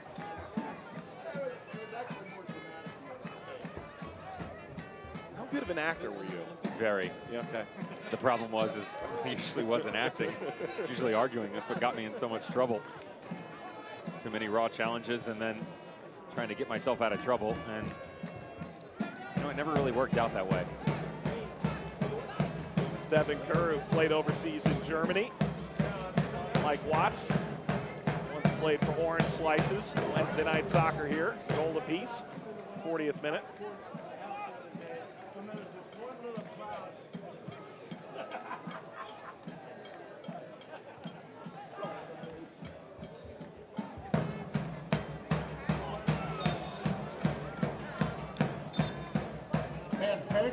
How good of an actor were you? Very. Yeah, okay. The problem was I usually wasn't acting. Usually arguing. That's what got me in so much trouble. Too many raw challenges and then trying to get myself out of trouble. And it never really worked out that way. Devin Kerr, who played overseas in Germany. Mike Watts, once played for Orange Slices. Wednesday Night Soccer here, goal apiece, 40th minute.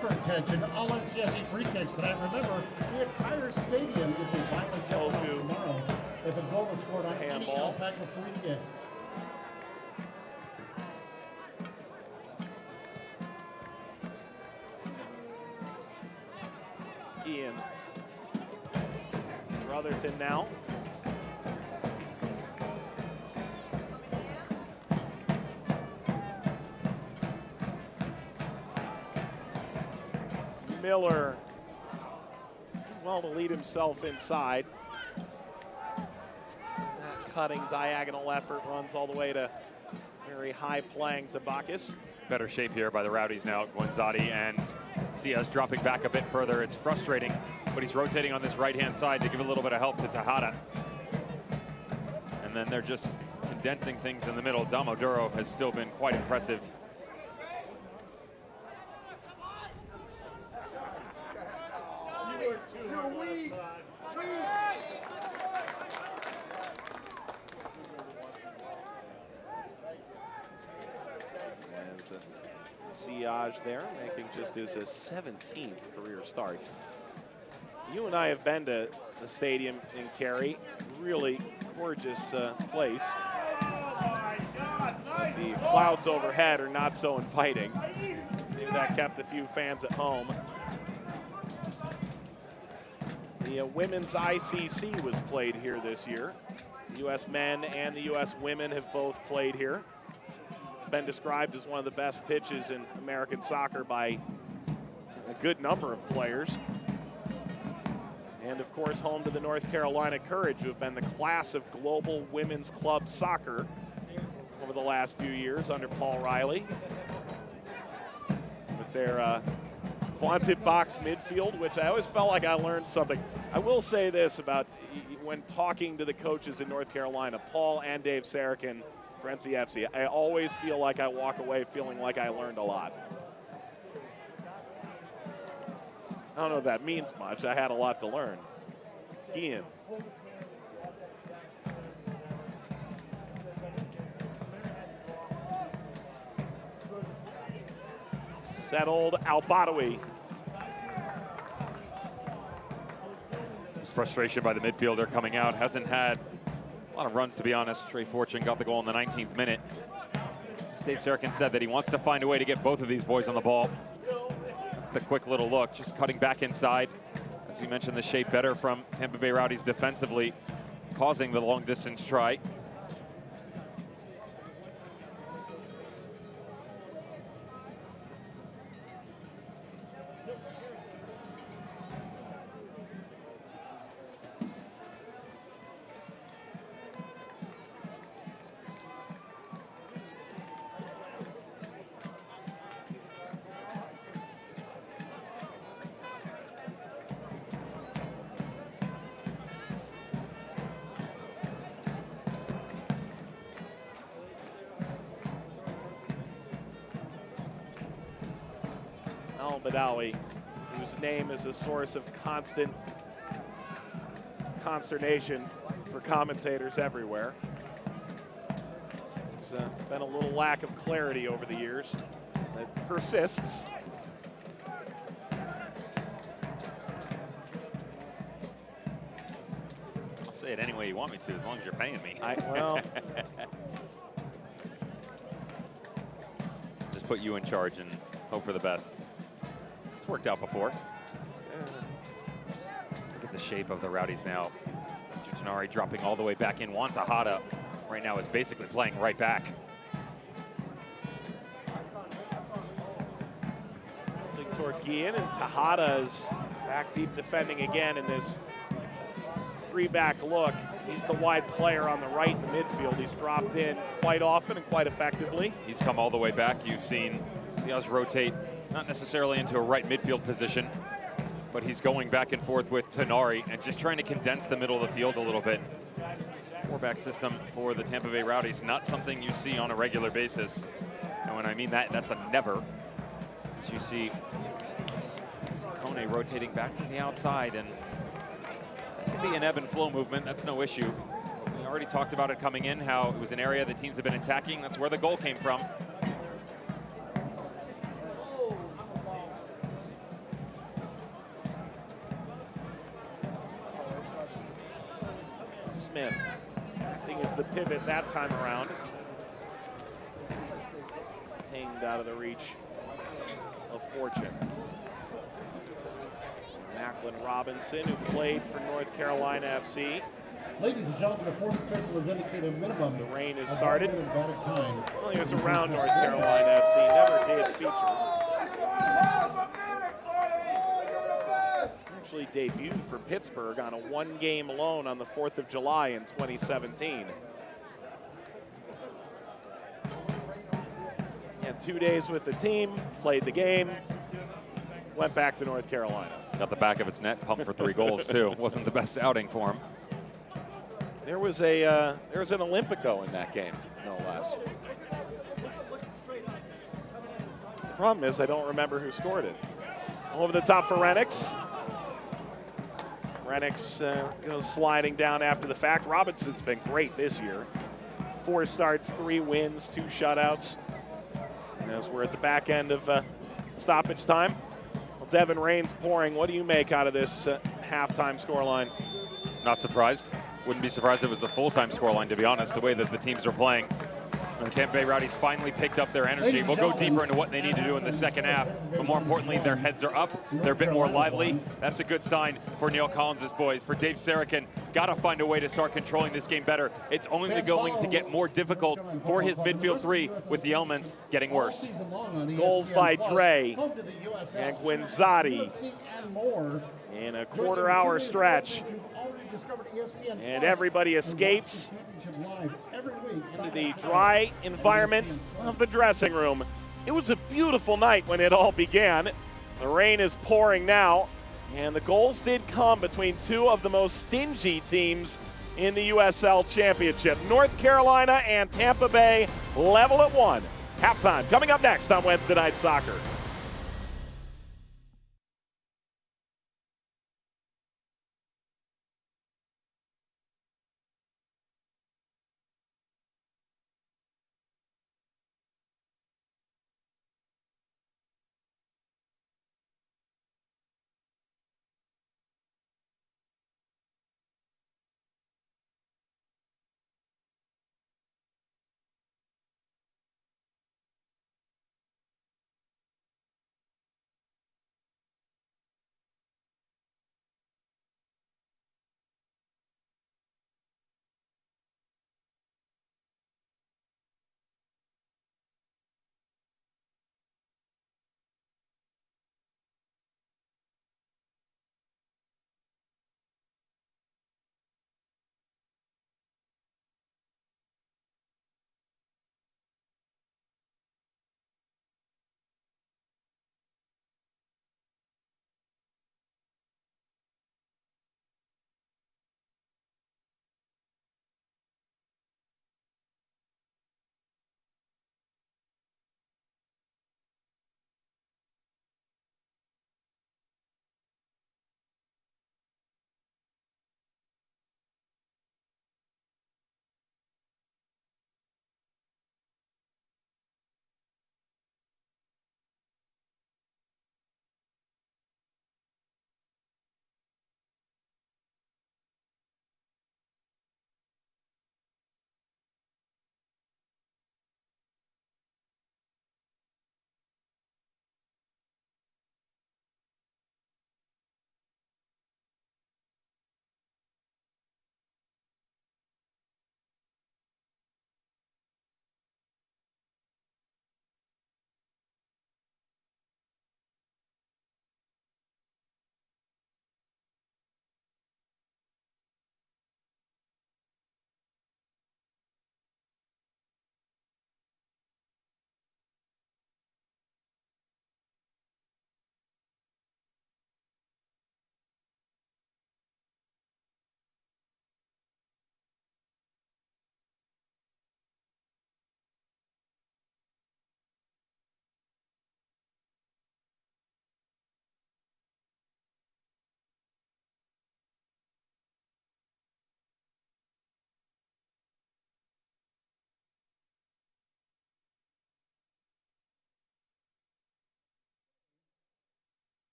For attention, all NCSC free kicks that I remember the entire stadium would be violent tomorrow if a goal was scored on any Alpaca free kick. Ian Rutherton now. Miller, well, to lead himself inside. That cutting diagonal effort runs all the way to very high playing to Bacchus. Better shape here by the Rowdies now. Guanzati and Ciaz dropping back a bit further. It's frustrating, but he's rotating on this right-hand side to give a little bit of help to Tejada. And then they're just condensing things in the middle. Damoduro has still been quite impressive. Ciaz there, making just his 17th career start. You and I have been to the stadium in Cary. Really gorgeous place. The clouds overhead are not so inviting. Maybe that kept a few fans at home. The women's ICC was played here this year. The U.S. men and the U.S. women have both played here. Been described as one of the best pitches in American soccer by a good number of players. And of course, home to the North Carolina Courage, who have been the class of global women's club soccer over the last few years under Paul Riley. With their vaunted box midfield, which I always felt like I learned something. I will say this about when talking to the coaches in North Carolina, Paul and Dave Sarakin, for NCFC, I always feel like I walk away feeling like I learned a lot. I don't know if that means much. I had a lot to learn. Ian. Settled Al-Badawi. There's frustration by the midfielder coming out. Hasn't had a lot of runs, to be honest. Trey Fortune got the goal in the 19th minute. As Dave Sarakin said that he wants to find a way to get both of these boys on the ball. That's the quick little look, just cutting back inside. As we mentioned, the shape better from Tampa Bay Rowdies defensively, causing the long distance try. Al-Badawi, whose name is a source of constant consternation for commentators everywhere. There's been a little lack of clarity over the years that persists. say it any way you want me to, as long as you're paying me. Well, just put you in charge and hope for the best. It's worked out before. Look at the shape of the Rowdies now. Jutanari dropping all the way back in. Juan Tejada right now is basically playing right back. toward Guillen, and Tejada is back deep defending again in this three-back look. He's the wide player on the right in the midfield. He's dropped in quite often and quite effectively. He's come all the way back. You've seen us rotate, not necessarily into a right midfield position, but he's going back and forth with Tenari and just trying to condense the middle of the field a little bit. Four-back system for the Tampa Bay Rowdies, not something you see on a regular basis. And when I mean that, that's a never. As you see Kone rotating back to the outside, and it can be an ebb and flow movement. That's no issue. We already talked about it coming in, how it was an area the teams have been attacking. That's where the goal came from. Smith acting as the pivot that time around. Hanged out of the reach of fortune. Macklin Robinson, who played for North Carolina FC. Ladies and gentlemen, the fourth official has indicated a minimum. The rain has started. Time. Well, he was around North Carolina FC, never did feature. Actually debuted for Pittsburgh on a one-game loan on the 4th of July in 2017. Had 2 days with the team, played the game, went back to North Carolina. Got the back of its net pumped for 3 goals too. Wasn't the best outing for him. There was an Olympico in that game, no less. The problem is I don't remember who scored it. Over the top for Renix. Renix goes sliding down after the fact. Robinson's been great this year. 4 starts, 3 wins, 2 shutouts. And as we're at the back end of stoppage time, well, Devin Rain's pouring. What do you make out of this halftime scoreline? Not surprised. Wouldn't be surprised if it was the full-time scoreline, to be honest, the way that the teams are playing. And the Tampa Bay Rowdies finally picked up their energy. We'll go deeper into what they need to do in the second half, but more importantly, their heads are up. They're a bit more lively. That's a good sign for Neil Collins' boys. For Dave Sarakin, got to find a way to start controlling this game better. It's only going to get more difficult for his midfield 3 with the elements getting worse. Goals by Dre and Guinzotti in a quarter-hour stretch. And everybody escapes into the dry environment of the dressing room. It was a beautiful night when it all began. The rain is pouring now, and the goals did come between 2 of the most stingy teams in the USL Championship. North Carolina and Tampa Bay level at 1. Halftime coming up next on Wednesday Night Soccer.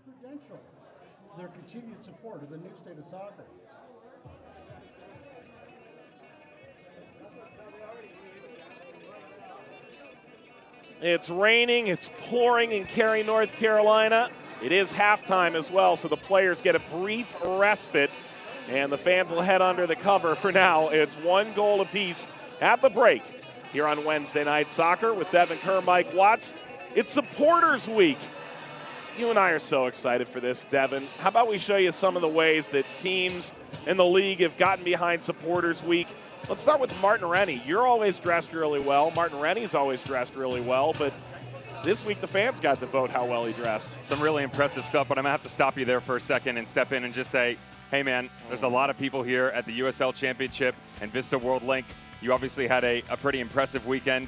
credential their continued support of the new state of soccer. It's raining, it's pouring in Cary, North Carolina. It is halftime as well, so the players get a brief respite, and the fans will head under the cover. For now, it's 1 goal apiece at the break here on Wednesday Night Soccer with Devin Kerr, Mike Watts. It's Supporters Week. You and I are so excited for this, Devin. How about we show you some of the ways that teams in the league have gotten behind Supporters Week? Let's start with Martin Rennie. You're always dressed really well. Martin Rennie's always dressed really well, but this week the fans got to vote how well he dressed. Some really impressive stuff, but I'm going to have to stop you there for a second and step in and just say, hey, man, there's a lot of people here at the USL Championship and Vista World Link. You obviously had a pretty impressive weekend,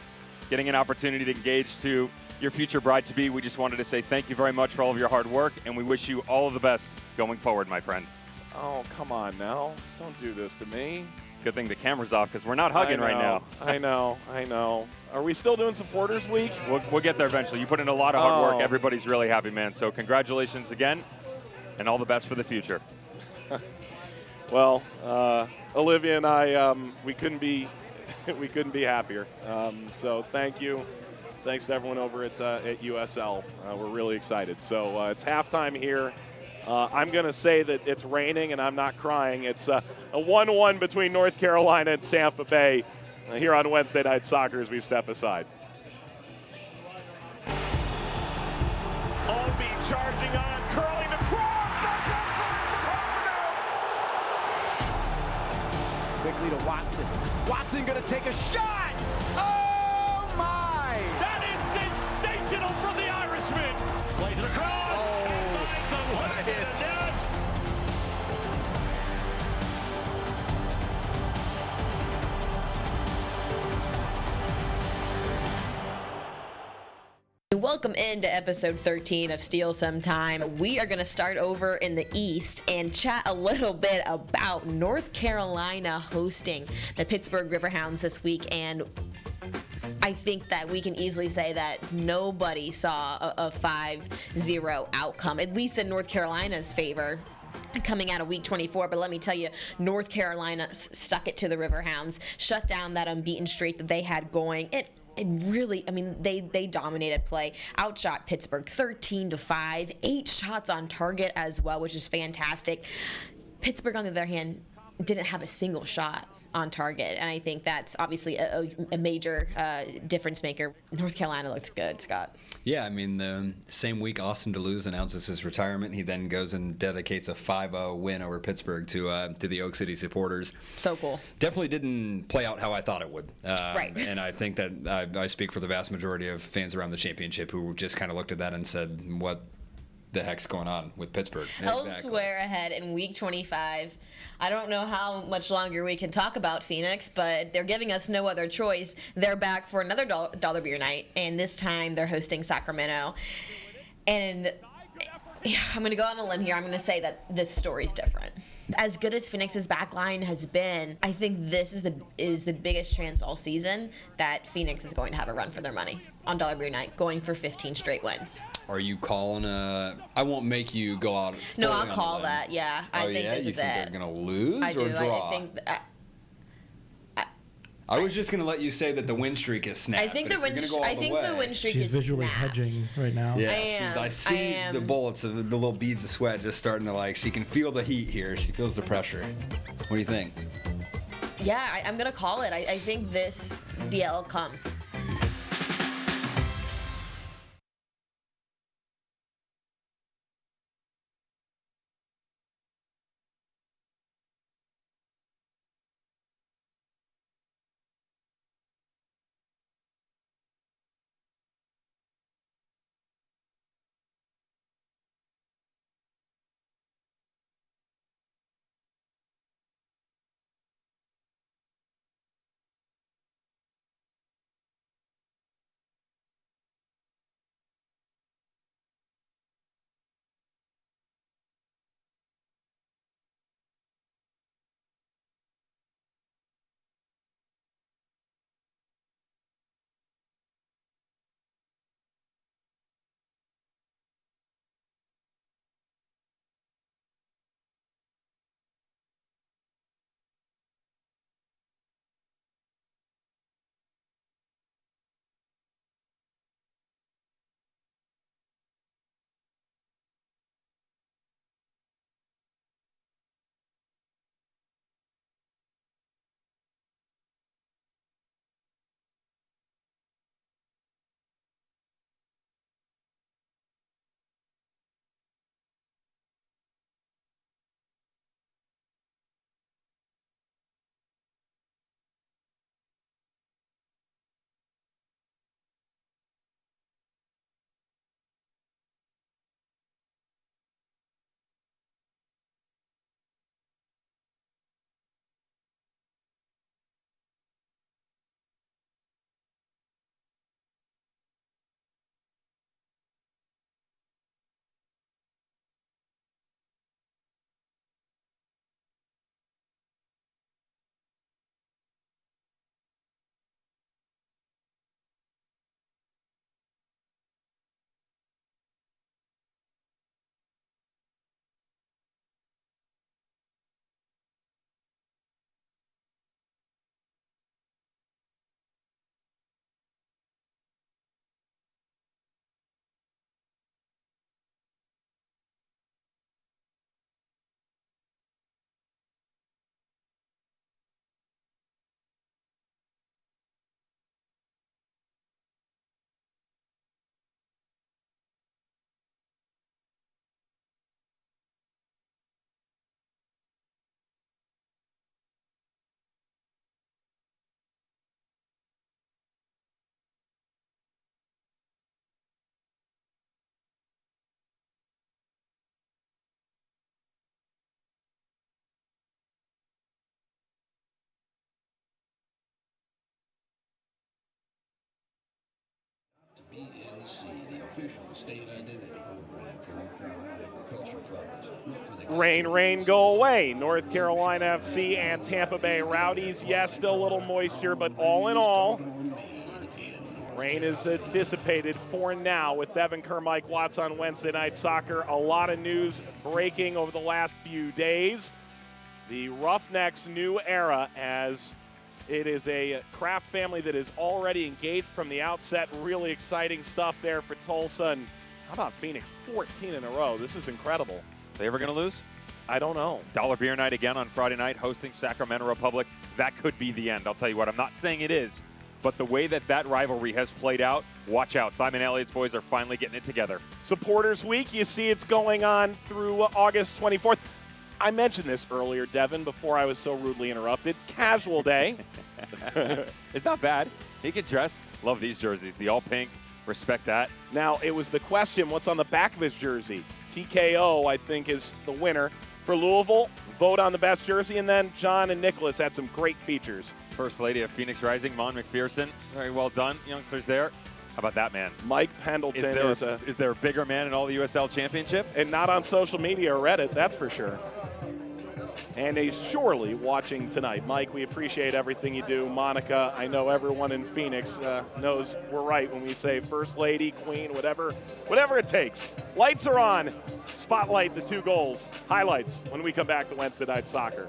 getting an opportunity to engage to your future bride-to-be. We just wanted to say thank you very much for all of your hard work, and we wish you all of the best going forward, my friend. Oh, come on now. Don't do this to me. Good thing the camera's off because we're not hugging right now. I know. Are we still doing Supporters Week? We'll get there eventually. You put in a lot of hard work. Everybody's really happy, man. So congratulations again, and all the best for the future. Well, Olivia and I, we couldn't be happier. So thank you. Thanks to everyone over at USL. We're really excited. So it's halftime here. I'm going to say that it's raining, and I'm not crying. It's a 1-1 between North Carolina and Tampa Bay here on Wednesday Night Soccer as we step aside. Obi charging on, curling the cross. That's outside for Quickly to Watson. Watson going to take a shot. Oh, my. That is sensational from the Irishman. Plays it across and finds the one-handed attempt. Welcome into episode 13 of Steal Some Time. We are going to start over in the East and chat a little bit about North Carolina hosting the Pittsburgh Riverhounds this week. And I think that we can easily say that nobody saw a 5-0 outcome, at least in North Carolina's favor, coming out of week 24. But let me tell you, North Carolina stuck it to the Riverhounds, shut down that unbeaten streak that they had going. And really, I mean, they dominated play, outshot Pittsburgh 13-5, 8 shots on target as well, which is fantastic. Pittsburgh, on the other hand, didn't have a single shot on target, and I think that's obviously a major difference maker. North Carolina looked good, Scott. Yeah, I mean, the same week Austin Deleuze announces his retirement, he then goes and dedicates a 5-0 win over Pittsburgh to the Oak City supporters. So cool. Definitely didn't play out how I thought it would. Right. And I think that I speak for the vast majority of fans around the championship who just kind of looked at that and said, what the heck's going on with Pittsburgh? Elsewhere ahead in week 25, I don't know how much longer we can talk about Phoenix, but they're giving us no other choice. They're back for another dollar beer night, and this time they're hosting Sacramento. And I'm going to go on a limb here. I'm going to say that this story's different. As good as Phoenix's backline has been, I think this is the biggest chance all season that Phoenix is going to have a run for their money on dollar beer night, going for 15 straight wins. Are you calling I won't make you go out. No, I'll call that. Yeah, I think this you is think it. They're going to lose I or do. draw? I think. I was just going to let you say that the win streak is snapped. I think the win streak She's is visually snapped. hedging right now. Yeah, I see the bullets of the little beads of sweat just starting to she can feel the heat here. She feels the pressure. What do you think? Yeah, I'm going to call it. I think the L comes. Rain, rain, go away. North Carolina FC and Tampa Bay Rowdies. Yes, still a little moisture, but all in all, rain is dissipated for now with Devin Mike Watts on Wednesday Night Soccer. A lot of news breaking over the last few days. The Roughnecks' new era, as it is a Kraft family that is already engaged from the outset. Really exciting stuff there for Tulsa. And how about Phoenix? 14 in a row. This is incredible. They ever going to lose? I don't know. Dollar Beer Night again on Friday night, hosting Sacramento Republic. That could be the end. I'll tell you what, I'm not saying it is, but the way that rivalry has played out, watch out. Simon Elliott's boys are finally getting it together. Supporters Week, you see it's going on through August 24th. I mentioned this earlier, Devin, before I was so rudely interrupted. Casual day. It's not bad. He can dress. Love these jerseys. The all pink. Respect that. Now, it was the question, what's on the back of his jersey? TKO, I think, is the winner. For Louisville, vote on the best jersey, and then John and Nicholas had some great features. First Lady of Phoenix Rising, Mon McPherson. Very well done, youngsters there. How about that, man? Mike Pendleton is there a bigger man in all the USL Championship? And not on social media or Reddit, that's for sure. And he's surely watching tonight. Mike, we appreciate everything you do. Monica, I know everyone in Phoenix knows we're right when we say First Lady, Queen, whatever it takes. Lights are on. Spotlight the 2 goals. Highlights when we come back to Wednesday Night Soccer.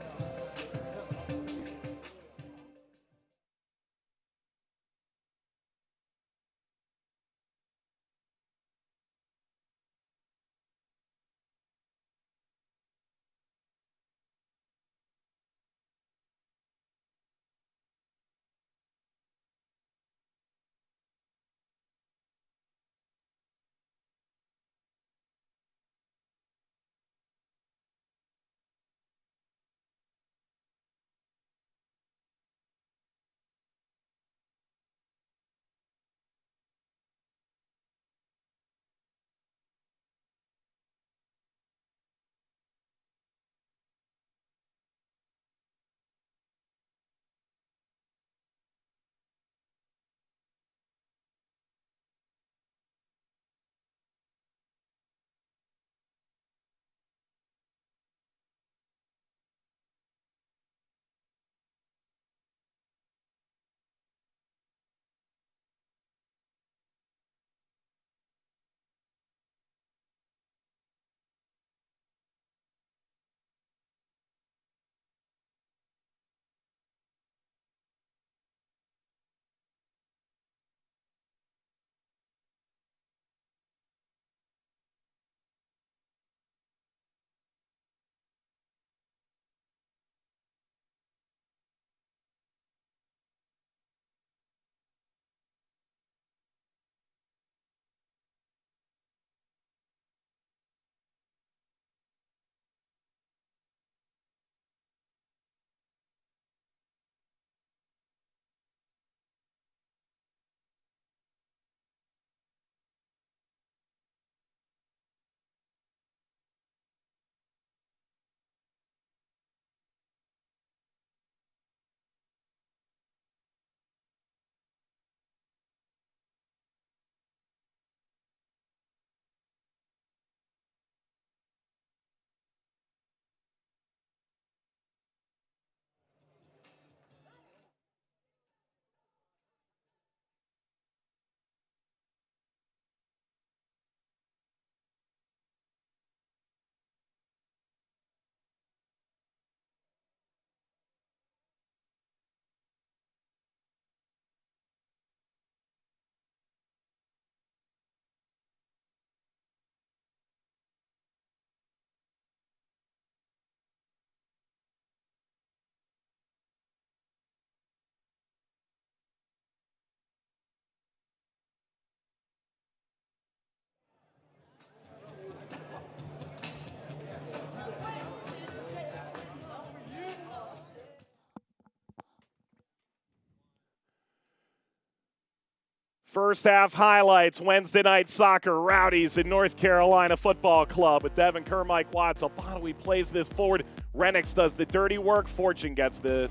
First half highlights, Wednesday Night Soccer, Rowdies in North Carolina Football Club with Devin Mike Watts. Albonowi plays this forward. Renix does the dirty work. Fortune gets the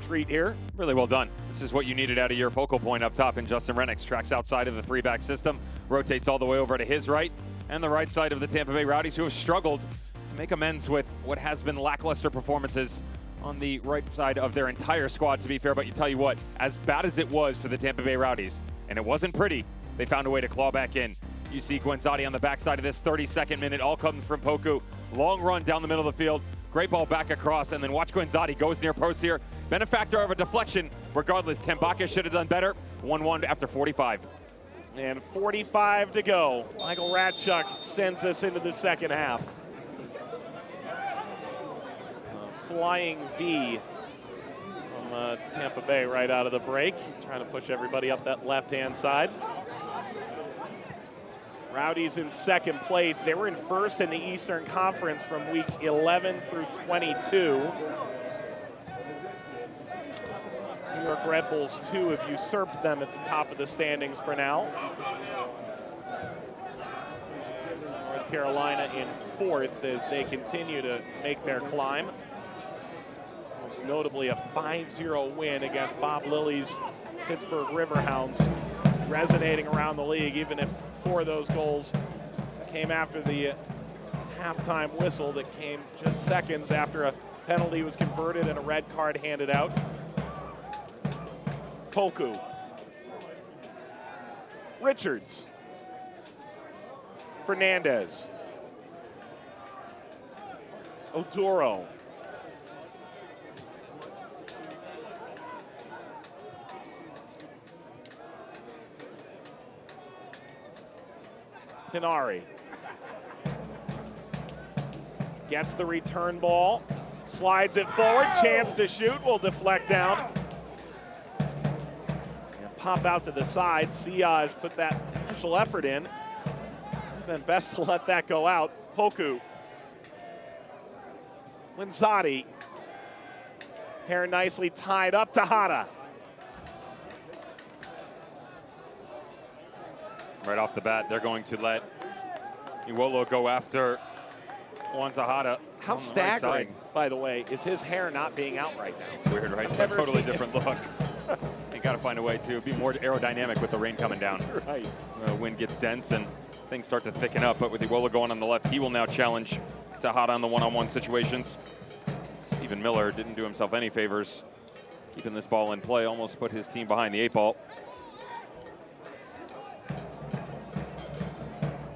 treat here. Really well done. This is what you needed out of your focal point up top, and Justin Rennicks tracks outside of the three-back system, rotates all the way over to his right, and the right side of the Tampa Bay Rowdies, who have struggled to make amends with what has been lackluster performances on the right side of their entire squad, to be fair. But you tell you what, as bad as it was for the Tampa Bay Rowdies, and it wasn't pretty, they found a way to claw back in. You see Gwenzati on the backside of this 32nd minute, all comes from Poku. Long run down the middle of the field, great ball back across, and then watch Gwenzati goes near post here. Benefactor of a deflection. Regardless, Tambaka should have done better. 1-1 after 45. And 45 to go. Michael Ratchuk sends us into the second half. Flying V from Tampa Bay right out of the break. Trying to push everybody up that left-hand side. Rowdies in second place. They were in first in the Eastern Conference from weeks 11 through 22. New York Red Bulls, too, have usurped them at the top of the standings for now. North Carolina in fourth as they continue to make their climb. Most notably a 5-0 win against Bob Lilly's Pittsburgh Riverhounds, resonating around the league, even if 4 of those goals came after the halftime whistle that came just seconds after a penalty was converted and a red card handed out. Poku. Richards. Fernandez. Oduro. Tenari. Gets the return ball. Slides it forward. Chance to shoot. Will deflect down. Pop out to the side. Siaj put that initial effort in. It's been best to let that go out. Poku. Gwenzati. Hair nicely tied up to Hada. Right off the bat, they're going to let Iwolo go after Juan Tejada. How staggering, by the way, is his hair not being out right now? It's weird, right? It's a totally different look. You got to find a way to be more aerodynamic with the rain coming down. Right. Wind gets dense and things start to thicken up, but with Iwolo going on the left, he will now challenge Tejada on the one-on-one situations. Stephen Miller didn't do himself any favors keeping this ball in play, almost put his team behind the 8-ball.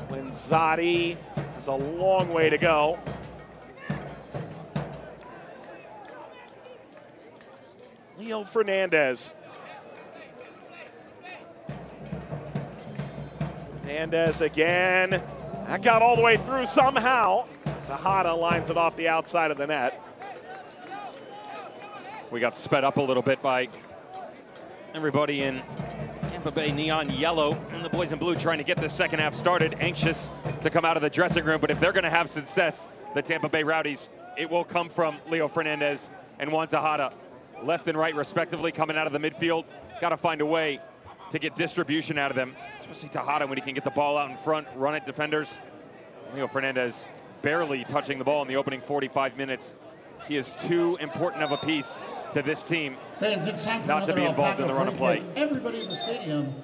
Gwenzati has a long way to go. Leo Fernandez. Fernandez again. That got all the way through somehow. Tejada lines it off the outside of the net. We got sped up a little bit by everybody in Tampa Bay neon yellow and the boys in blue trying to get this second half started, anxious to come out of the dressing room. But if they're going to have success, the Tampa Bay Rowdies, it will come from Leo Fernandez and Juan Tejada. Left and right respectively coming out of the midfield. Got to find a way to get distribution out of them, especially Tejada when he can get the ball out in front, run at defenders. Leo Fernandez barely touching the ball in the opening 45 minutes. He is too important of a piece to this team Fans, it's time for not to be involved in the run of play. Everybody in the stadium.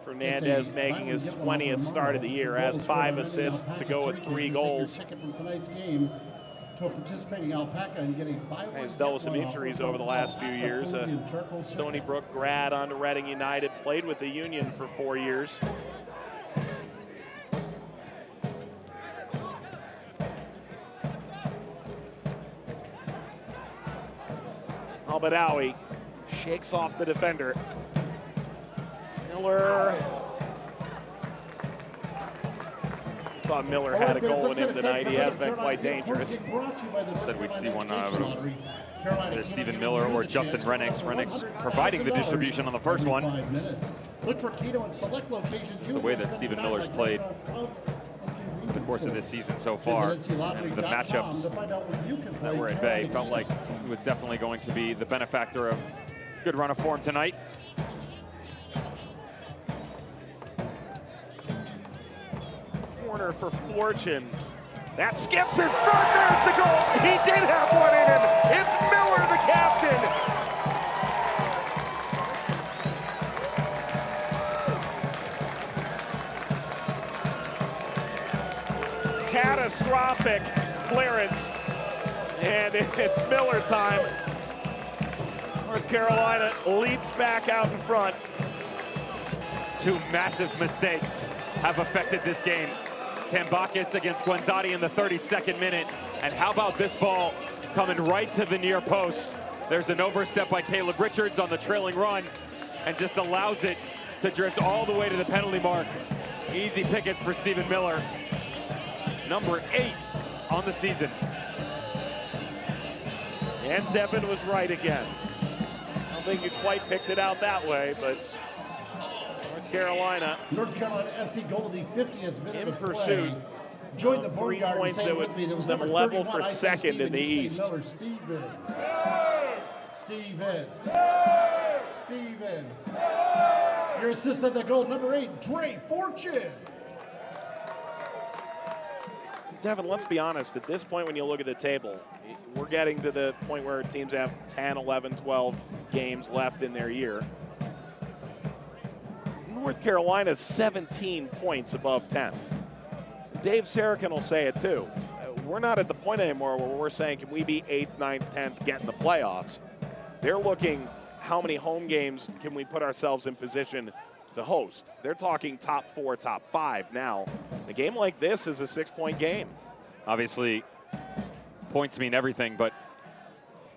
Fernandez making his 20th start of the year, has 5 assists to go with 3 goals. From tonight's game to a participating Alpaca and getting He's dealt with some injuries over the last few years. Stony Brook grad on to Reading United, played with the Union for 4 years. Al-Badawi shakes off the defender. Miller. Thought Miller had a goal in him tonight. He has been quite dangerous. Said we'd see one out of either Stephen Miller or Justin Rennicks. Rennicks providing the distribution on the first one. It's the way that Stephen Miller's played over the course of this season so far. And the matchups that were at bay felt like he was definitely going to be the benefactor of good run of form tonight. Corner for Fortune. That skips in front. There's the goal. He did have one in him. It's Miller, the captain. catastrophic clearance, and it's Miller time. North Carolina leaps back out in front. Two massive mistakes have affected this game. Tambakis against Guanzati in the 32nd minute. And how about this ball coming right to the near post? There's an overstep by Caleb Richards on the trailing run and just allows it to drift all the way to the penalty mark. Easy pickets for Stephen Miller. Number 8 on the season. And Devin was right again. I don't think you quite picked it out that way, but North Carolina FC goal, the 50th minute in of pursuit. play. Join the 3 board points that would them them level for second in the East. Steven. Your assist at the goal, number 8, Dre Fortune. Devin, let's be honest. At this point, when you look at the table, we're getting to the point where teams have 10, 11, 12 games left in their year. North Carolina's 17 points above 10th. Dave Sarachan will say it too. We're not at the point anymore where we're saying, can we be 8th, 9th, 10th, get in the playoffs? They're looking, how many home games can we put ourselves in position to host? They're talking top 4, top 5 now. A game like this is a 6-point game. Obviously, points mean everything, but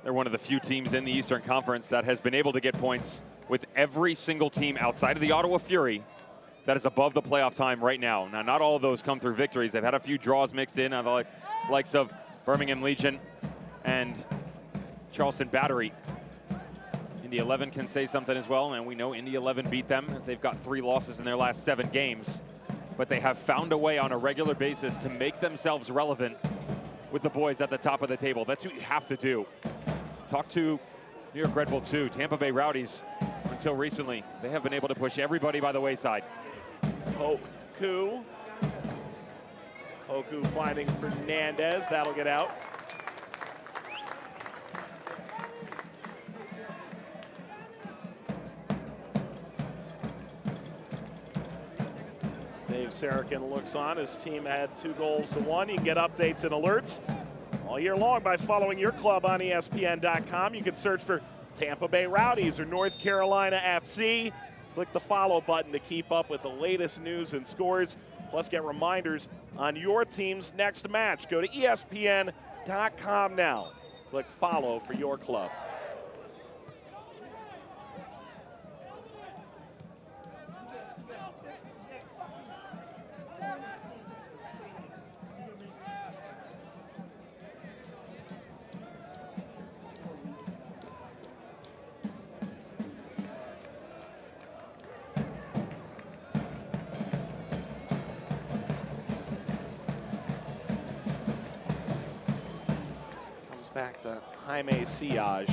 they're one of the few teams in the Eastern Conference that has been able to get points with every single team outside of the Ottawa Fury that is above the playoff time right now. Now, not all of those come through victories. They've had a few draws mixed in, the likes of Birmingham Legion and Charleston Battery. Indy 11 can say something as well, and we know Indy 11 beat them as they've got 3 losses in their last 7 games. But they have found a way on a regular basis to make themselves relevant with the boys at the top of the table. That's what you have to do. Talk to New York Red Bull 2, Tampa Bay Rowdies. Until recently, they have been able to push everybody by the wayside. Hoku finding Fernandez. That'll get out. Dave Sarachan looks on. His team had 2 goals to 1. You can get updates and alerts all year long by following your club on ESPN.com. You can search for Tampa Bay Rowdies or North Carolina FC. Click the follow button to keep up with the latest news and scores. Plus, get reminders on your team's next match. Go to ESPN.com now. Click follow for your club. Back to Jaime Siage.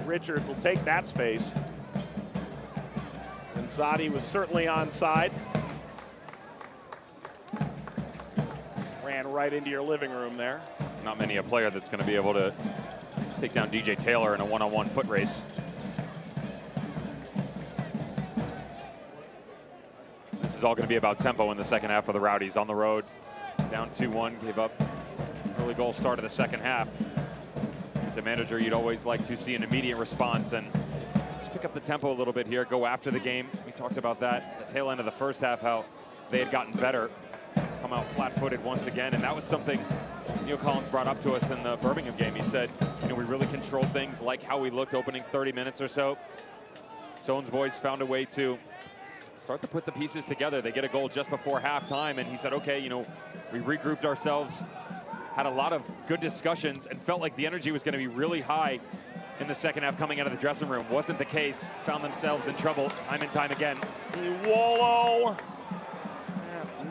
Richards will take that space. And Zadi was certainly onside. Ran right into your living room there. Not many a player that's going to be able to take down DJ Taylor in a one-on-one foot race. This is all going to be about tempo in the second half for the Rowdies on the road. Down 2-1, gave up early goal start of the second half. As a manager, you'd always like to see an immediate response and just pick up the tempo a little bit here, go after the game. We talked about that at the tail end of the first half, how they had gotten better, come out flat-footed once again, and that was something Neil Collins brought up to us in the Birmingham game. He said, you know, we really controlled things, like how we looked opening 30 minutes or so. Soane's boys found a way to start to put the pieces together. They get a goal just before halftime, and he said, okay, you know, we regrouped ourselves, had a lot of good discussions, and felt like the energy was going to be really high in the second half coming out of the dressing room. Wasn't the case. Found themselves in trouble time and time again. Iwolo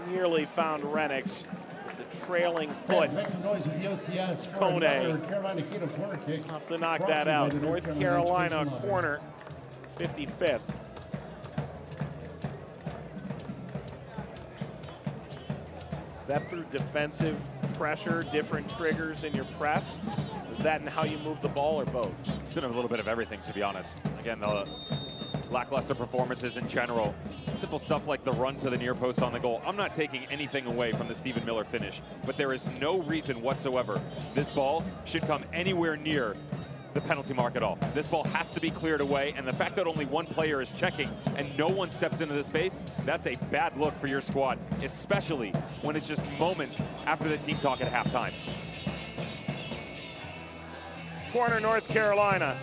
nearly found Renix with the trailing foot. Make some noise with the OCS. Kone. Carolina Keto corner kick. Have to knock that out. North Carolina corner, 55th. Is that through defensive pressure, different triggers in your press? Is that in how you move the ball, or both? It's been a little bit of everything, to be honest. Again, the lackluster performances in general. Simple stuff like the run to the near post on the goal. I'm not taking anything away from the Stephen Miller finish, but there is no reason whatsoever this ball should come anywhere near the penalty mark at all. This ball has to be cleared away, and the fact that only one player is checking and no one steps into the space, that's a bad look for your squad, especially when it's just moments after the team talk at halftime. Corner, North Carolina.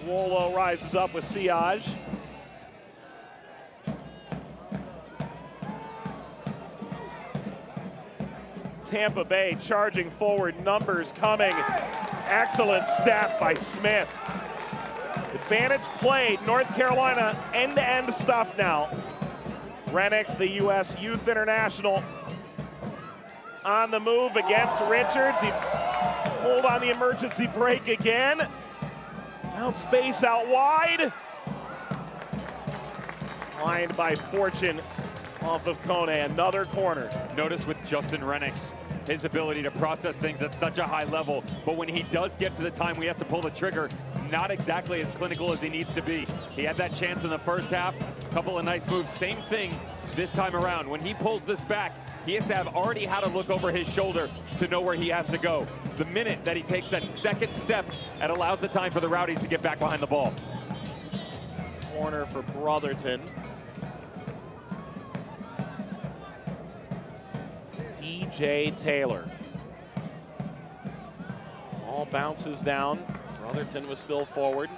Wolo rises up with Siage. Tampa Bay charging forward, numbers coming. Excellent step by Smith. Advantage played, North Carolina end-to-end stuff now. Renix, the U.S. Youth International, on the move against Richards. He pulled on the emergency brake again. Found space out wide. Lined by Fortune off of Kone, another corner. Notice with Justin Renix, his ability to process things at such a high level, but when he does get to the time we have to pull the trigger, not exactly as clinical as he needs to be. He had that chance in the first half, couple of nice moves. Same thing this time around. When he pulls this back, he has to have already had to look over his shoulder to know where he has to go. The minute that he takes that second step, it allows the time for the Rowdies to get back behind the ball. Corner for Brotherton. TJ Taylor. Ball bounces down. Brotherton was still forward.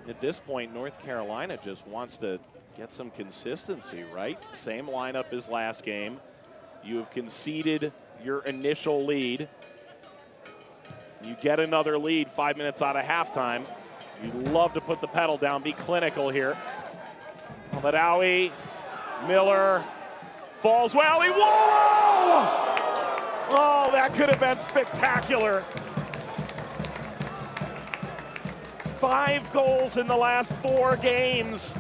At this point, North Carolina just wants to get some consistency, right? Same lineup as last game. You have conceded your initial lead. You get another lead 5 minutes out of halftime. You'd love to put the pedal down, be clinical here. Badawi, Miller, falls well. Whoa! Oh, that could have been spectacular. 5 goals in the last 4 games.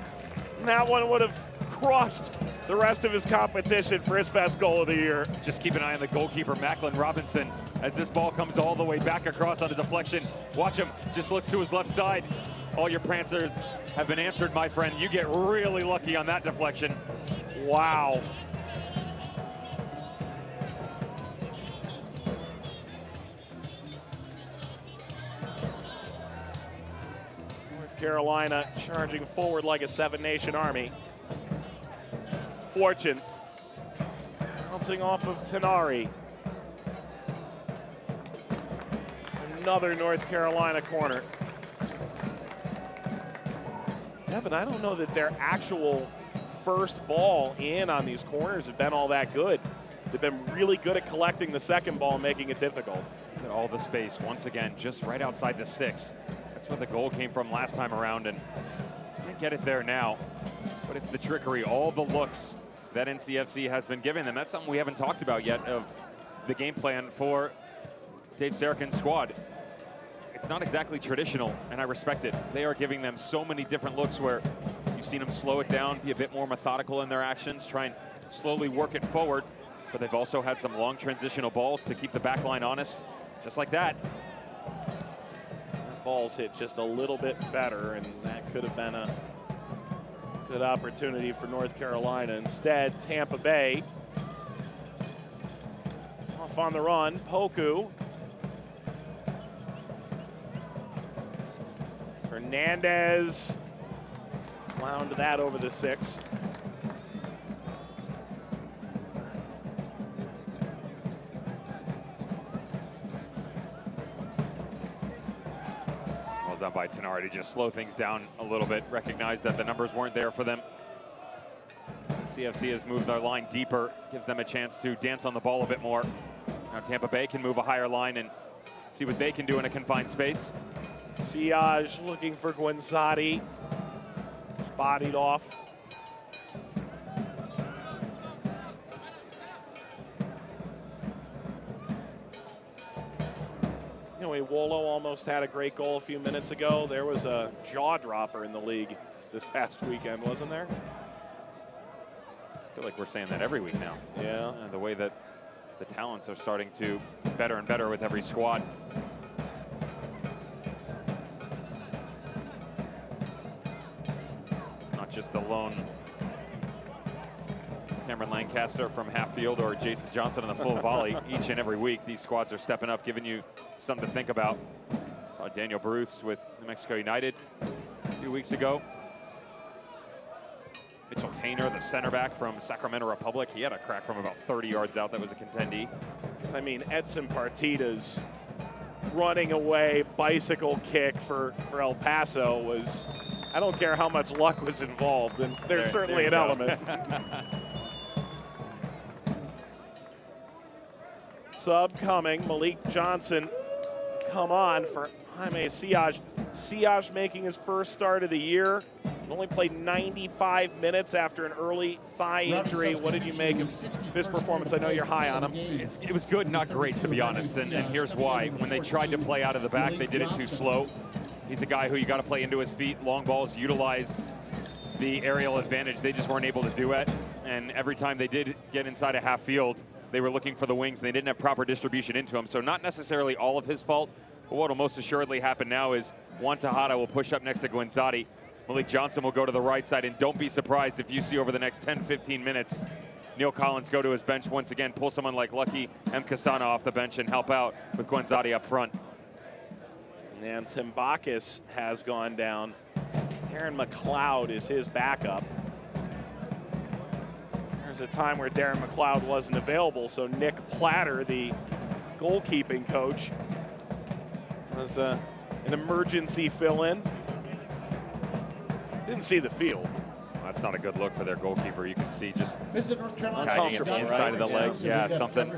That one would have crushed the rest of his competition for his best goal of the year. Just keep an eye on the goalkeeper, Macklin Robinson, as this ball comes all the way back across on a deflection. Watch him, just looks to his left side. All your prancers have been answered, my friend. You get really lucky on that deflection. Wow. North Carolina charging forward like a 7-nation army. Fortune bouncing off of Tenari. Another North Carolina corner. Devin, I don't know that their actual first ball in on these corners have been all that good. They've been really good at collecting the second ball and making it difficult. Look at all the space, once again, just right outside the 6. That's where the goal came from last time around, and can't get it there now. But it's the trickery, all the looks that NCFC has been giving them. That's something we haven't talked about yet of the game plan for Dave Sarakin's squad. It's not exactly traditional, and I respect it. They are giving them so many different looks where you've seen them slow it down, be a bit more methodical in their actions, try and slowly work it forward. But they've also had some long transitional balls to keep the back line honest, just like that. That ball's hit just a little bit better, and that could have been a good opportunity for North Carolina. Instead, Tampa Bay off on the run. Poku. Fernandez wound that over the 6. Well done by Tenari to just slow things down a little bit, recognize that the numbers weren't there for them. CFC has moved their line deeper, gives them a chance to dance on the ball a bit more. Now Tampa Bay can move a higher line and see what they can do in a confined space. Siage looking for Guenzati. Bodied off. You know, Wolo almost had a great goal a few minutes ago. There was a jaw dropper in the league this past weekend, wasn't there? feel like we're saying that every week now. Yeah. The way that the talents are starting to better and better with every squad. It's not just the lone Cameron Lancaster from half field or Jason Johnson on the full volley each and every week. These squads are stepping up, giving you something to think about. Saw Daniel Bruce with New Mexico United a few weeks ago. Mitchell Tainer, the center back from Sacramento Republic. He had a crack from about 30 yards out. That was a contendee. I mean, Edson Partida's running away bicycle kick for El Paso was, I don't care how much luck was involved, and there's certainly an element. Sub coming, Malik Johnson come on for Jaime Siaj. Siaj making his first start of the year. Only played 95 minutes after an early thigh injury. What did you make of his performance? I know you're high on him. It was good, not great, to be honest, and here's why. When they tried to play out of the back, they did it too slow. He's a guy who you got to play into his feet. Long balls utilize the aerial advantage. They just weren't able to do it, and every time they did get inside a half field, they were looking for the wings. They didn't have proper distribution into him, so not necessarily all of his fault, but what will most assuredly happen now is Juan Tejada will push up next to Guenzati. Malik Johnson will go to the right side, and don't be surprised if you see over the next 10-15 minutes Neil Collins go to his bench once again, pull someone like Lucky M. Kasana off the bench and help out with Guenzati up front. And Tim Bacchus has gone down. Darren McLeod is his backup. There's a time where Darren McLeod wasn't available, so Nick Platter, the goalkeeping coach, was an emergency fill-in. Didn't see the field. That's not a good look for their goalkeeper. You can see just Visit North Carolina. tagging the inside of the leg. Yeah, something.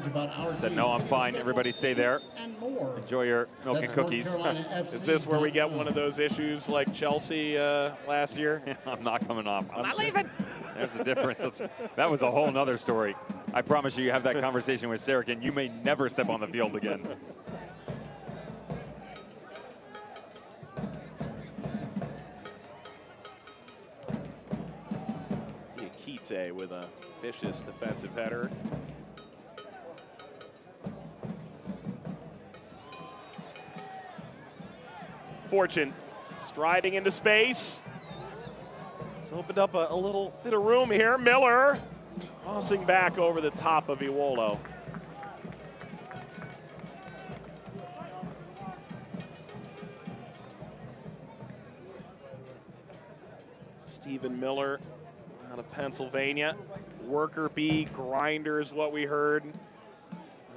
Said, no, I'm fine. Everybody stay there. Enjoy your milk and cookies. Is this where we get one of those issues like Chelsea last year? I'm not coming off. I'm not leaving. There's the difference. That was a whole nother story. I promise you have that conversation with Sarek, and you may never step on the field again. Diakite with a vicious defensive header. Fortune striding into space. It's opened up a little bit of room here. Miller crossing back over the top of Iwolo. Stephen Miller out of Pennsylvania. Worker bee, grinder is what we heard.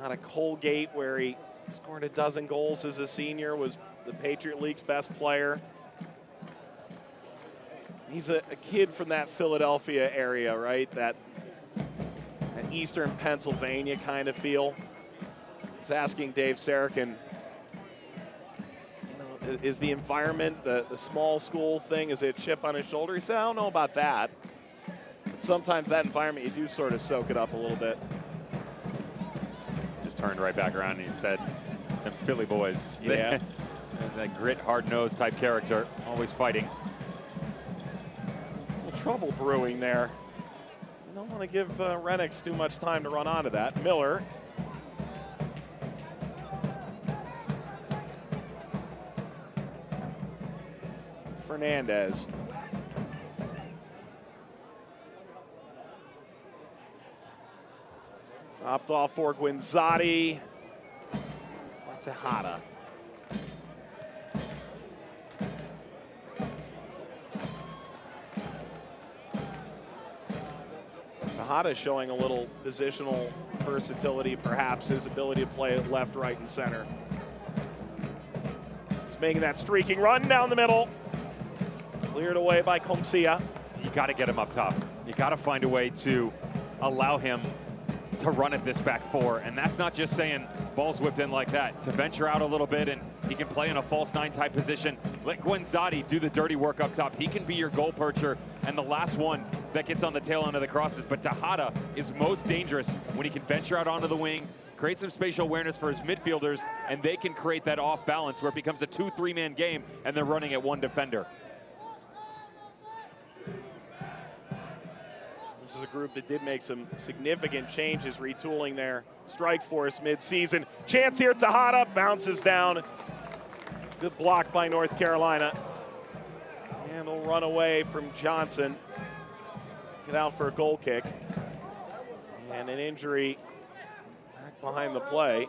Out of Colgate, where he scored a dozen goals as a senior, was the Patriot League's best player. He's a kid from that Philadelphia area, right? That eastern Pennsylvania kind of feel. I was asking Dave Sarachan, is the environment, the small school thing, is it a chip on his shoulder? He said, I don't know about that. But sometimes that environment, you do sort of soak it up a little bit. Just turned right back around and he said, them Philly boys. Yeah. That grit, hard-nosed type character, always fighting. A little trouble brewing there. You don't want to give Renix too much time to run onto that. Miller. Fernandez. Dropped off for Guenzati. Tejada. Tejada showing a little positional versatility, perhaps his ability to play at left, right, and center. He's making that streaking run down the middle. Cleared away by Comcia. You got to get him up top. You got to find a way to allow him to run at this back four, and that's not just saying balls whipped in like that. To venture out a little bit, and he can play in a false nine type position. Let Guenzati do the dirty work up top. He can be your goal percher and the last one that gets on the tail end of the crosses. But Tejada is most dangerous when he can venture out onto the wing, create some spatial awareness for his midfielders, and they can create that off balance where it becomes a 2-3 man game and they're running at one defender. This is a group that did make some significant changes, retooling their strike force mid-season. Chance here, Tejada bounces down. Good block by North Carolina. And will run away from Johnson. Get out for a goal kick. And an injury back behind the play.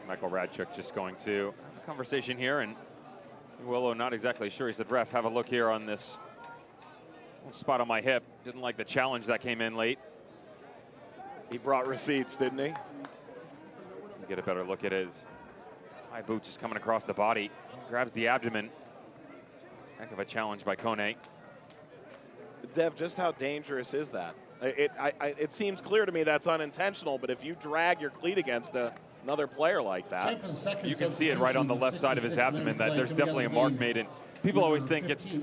Michael Radchuk just going to have a conversation here, and Willow not exactly sure. He said, ref, have a look here on this spot on my hip. Didn't like the challenge that came in late. He brought receipts, didn't he? Get a better look at his high boot just coming across the body. Grabs the abdomen. Heck of a challenge by Kone. Dev, just how dangerous is that? It seems clear to me that's unintentional, but if you drag your cleat against another player like that, you can see it right on the left side of his abdomen that there's definitely a mark made. And people always think it's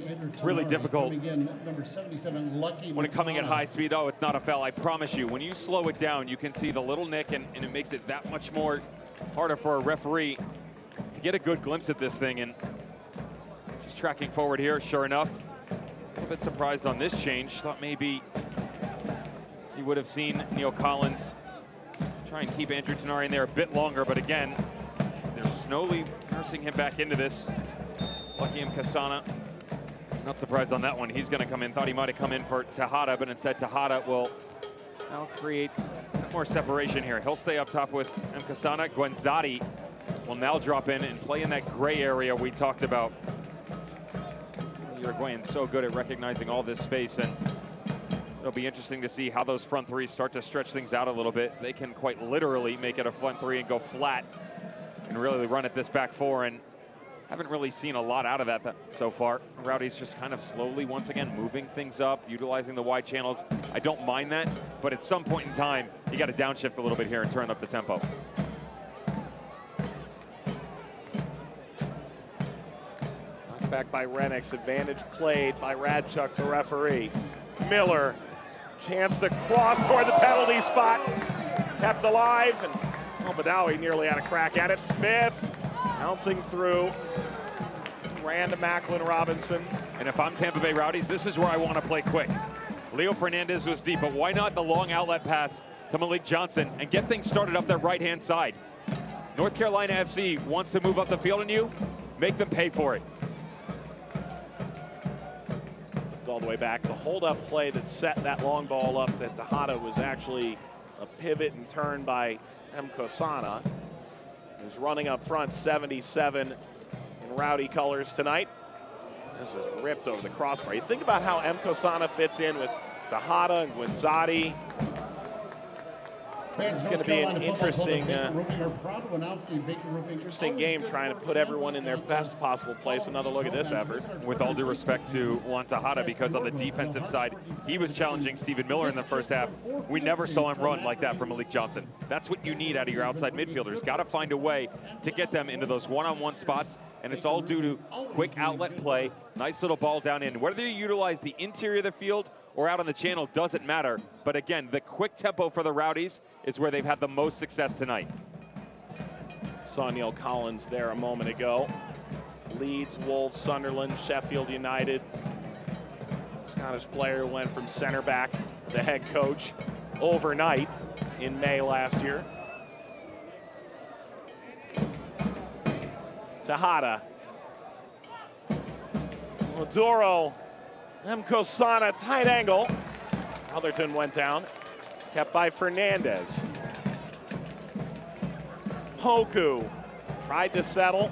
really difficult when it coming at high speed. Oh, it's not a foul. I promise you, when you slow it down, you can see the little nick, and it makes it that much more harder for a referee to get a good glimpse at this thing. And just tracking forward here, sure enough, a little bit surprised on this change. Thought maybe you would have seen Neil Collins try and keep Andrew Tenari in there a bit longer, but again, they're slowly nursing him back into this. Lucky Kasana, not surprised on that one. He's going to come in. Thought he might have come in for Tejada, but instead Tejada will now create more separation here. He'll stay up top with Kasana. Guenzati will now drop in and play in that gray area we talked about. Uruguayan's so good at recognizing all this space, and it'll be interesting to see how those front threes start to stretch things out a little bit. They can quite literally make it a front three and go flat and really run at this back four, and haven't really seen a lot out of that so far. Rowdies just kind of slowly, once again, moving things up, utilizing the wide channels. I don't mind that, but at some point in time, you got to downshift a little bit here and turn up the tempo. Back by Renix, advantage played by Radchuk, the referee. Miller, chance to cross toward the penalty spot. Kept alive, and Albadawi nearly had a crack at it. Smith bouncing through. Ran to Macklin Robinson. And if I'm Tampa Bay Rowdies, this is where I want to play quick. Leo Fernandez was deep, but why not the long outlet pass to Malik Johnson and get things started up that right-hand side? North Carolina FC wants to move up the field on you, make them pay for it. All the way back. The hold-up play that set that long ball up to Tejada was actually a pivot and turn by Kasana. He's running up front, 77 in Rowdy colors tonight. This is ripped over the crossbar. You think about how Kasana fits in with Tejada and Guenzati. It's going to be an interesting game trying to put everyone in their best possible place. Another look at this effort. With all due respect to Juan Tejada, because on the defensive side, he was challenging Stephen Miller in the first half. We never saw him run like that from Malik Johnson. That's what you need out of your outside midfielders. Got to find a way to get them into those one-on-one spots, and it's all due to quick outlet play, nice little ball down in. Whether you utilize the interior of the field or out on the channel doesn't matter. But again, the quick tempo for the Rowdies is where they've had the most success tonight. Saw Neil Collins there a moment ago. Leeds, Wolves, Sunderland, Sheffield United. Scottish player went from center back to head coach overnight in May last year. Tejada. Maduro. Kasana, tight angle. Otherton went down. Kept by Fernandez. Poku tried to settle.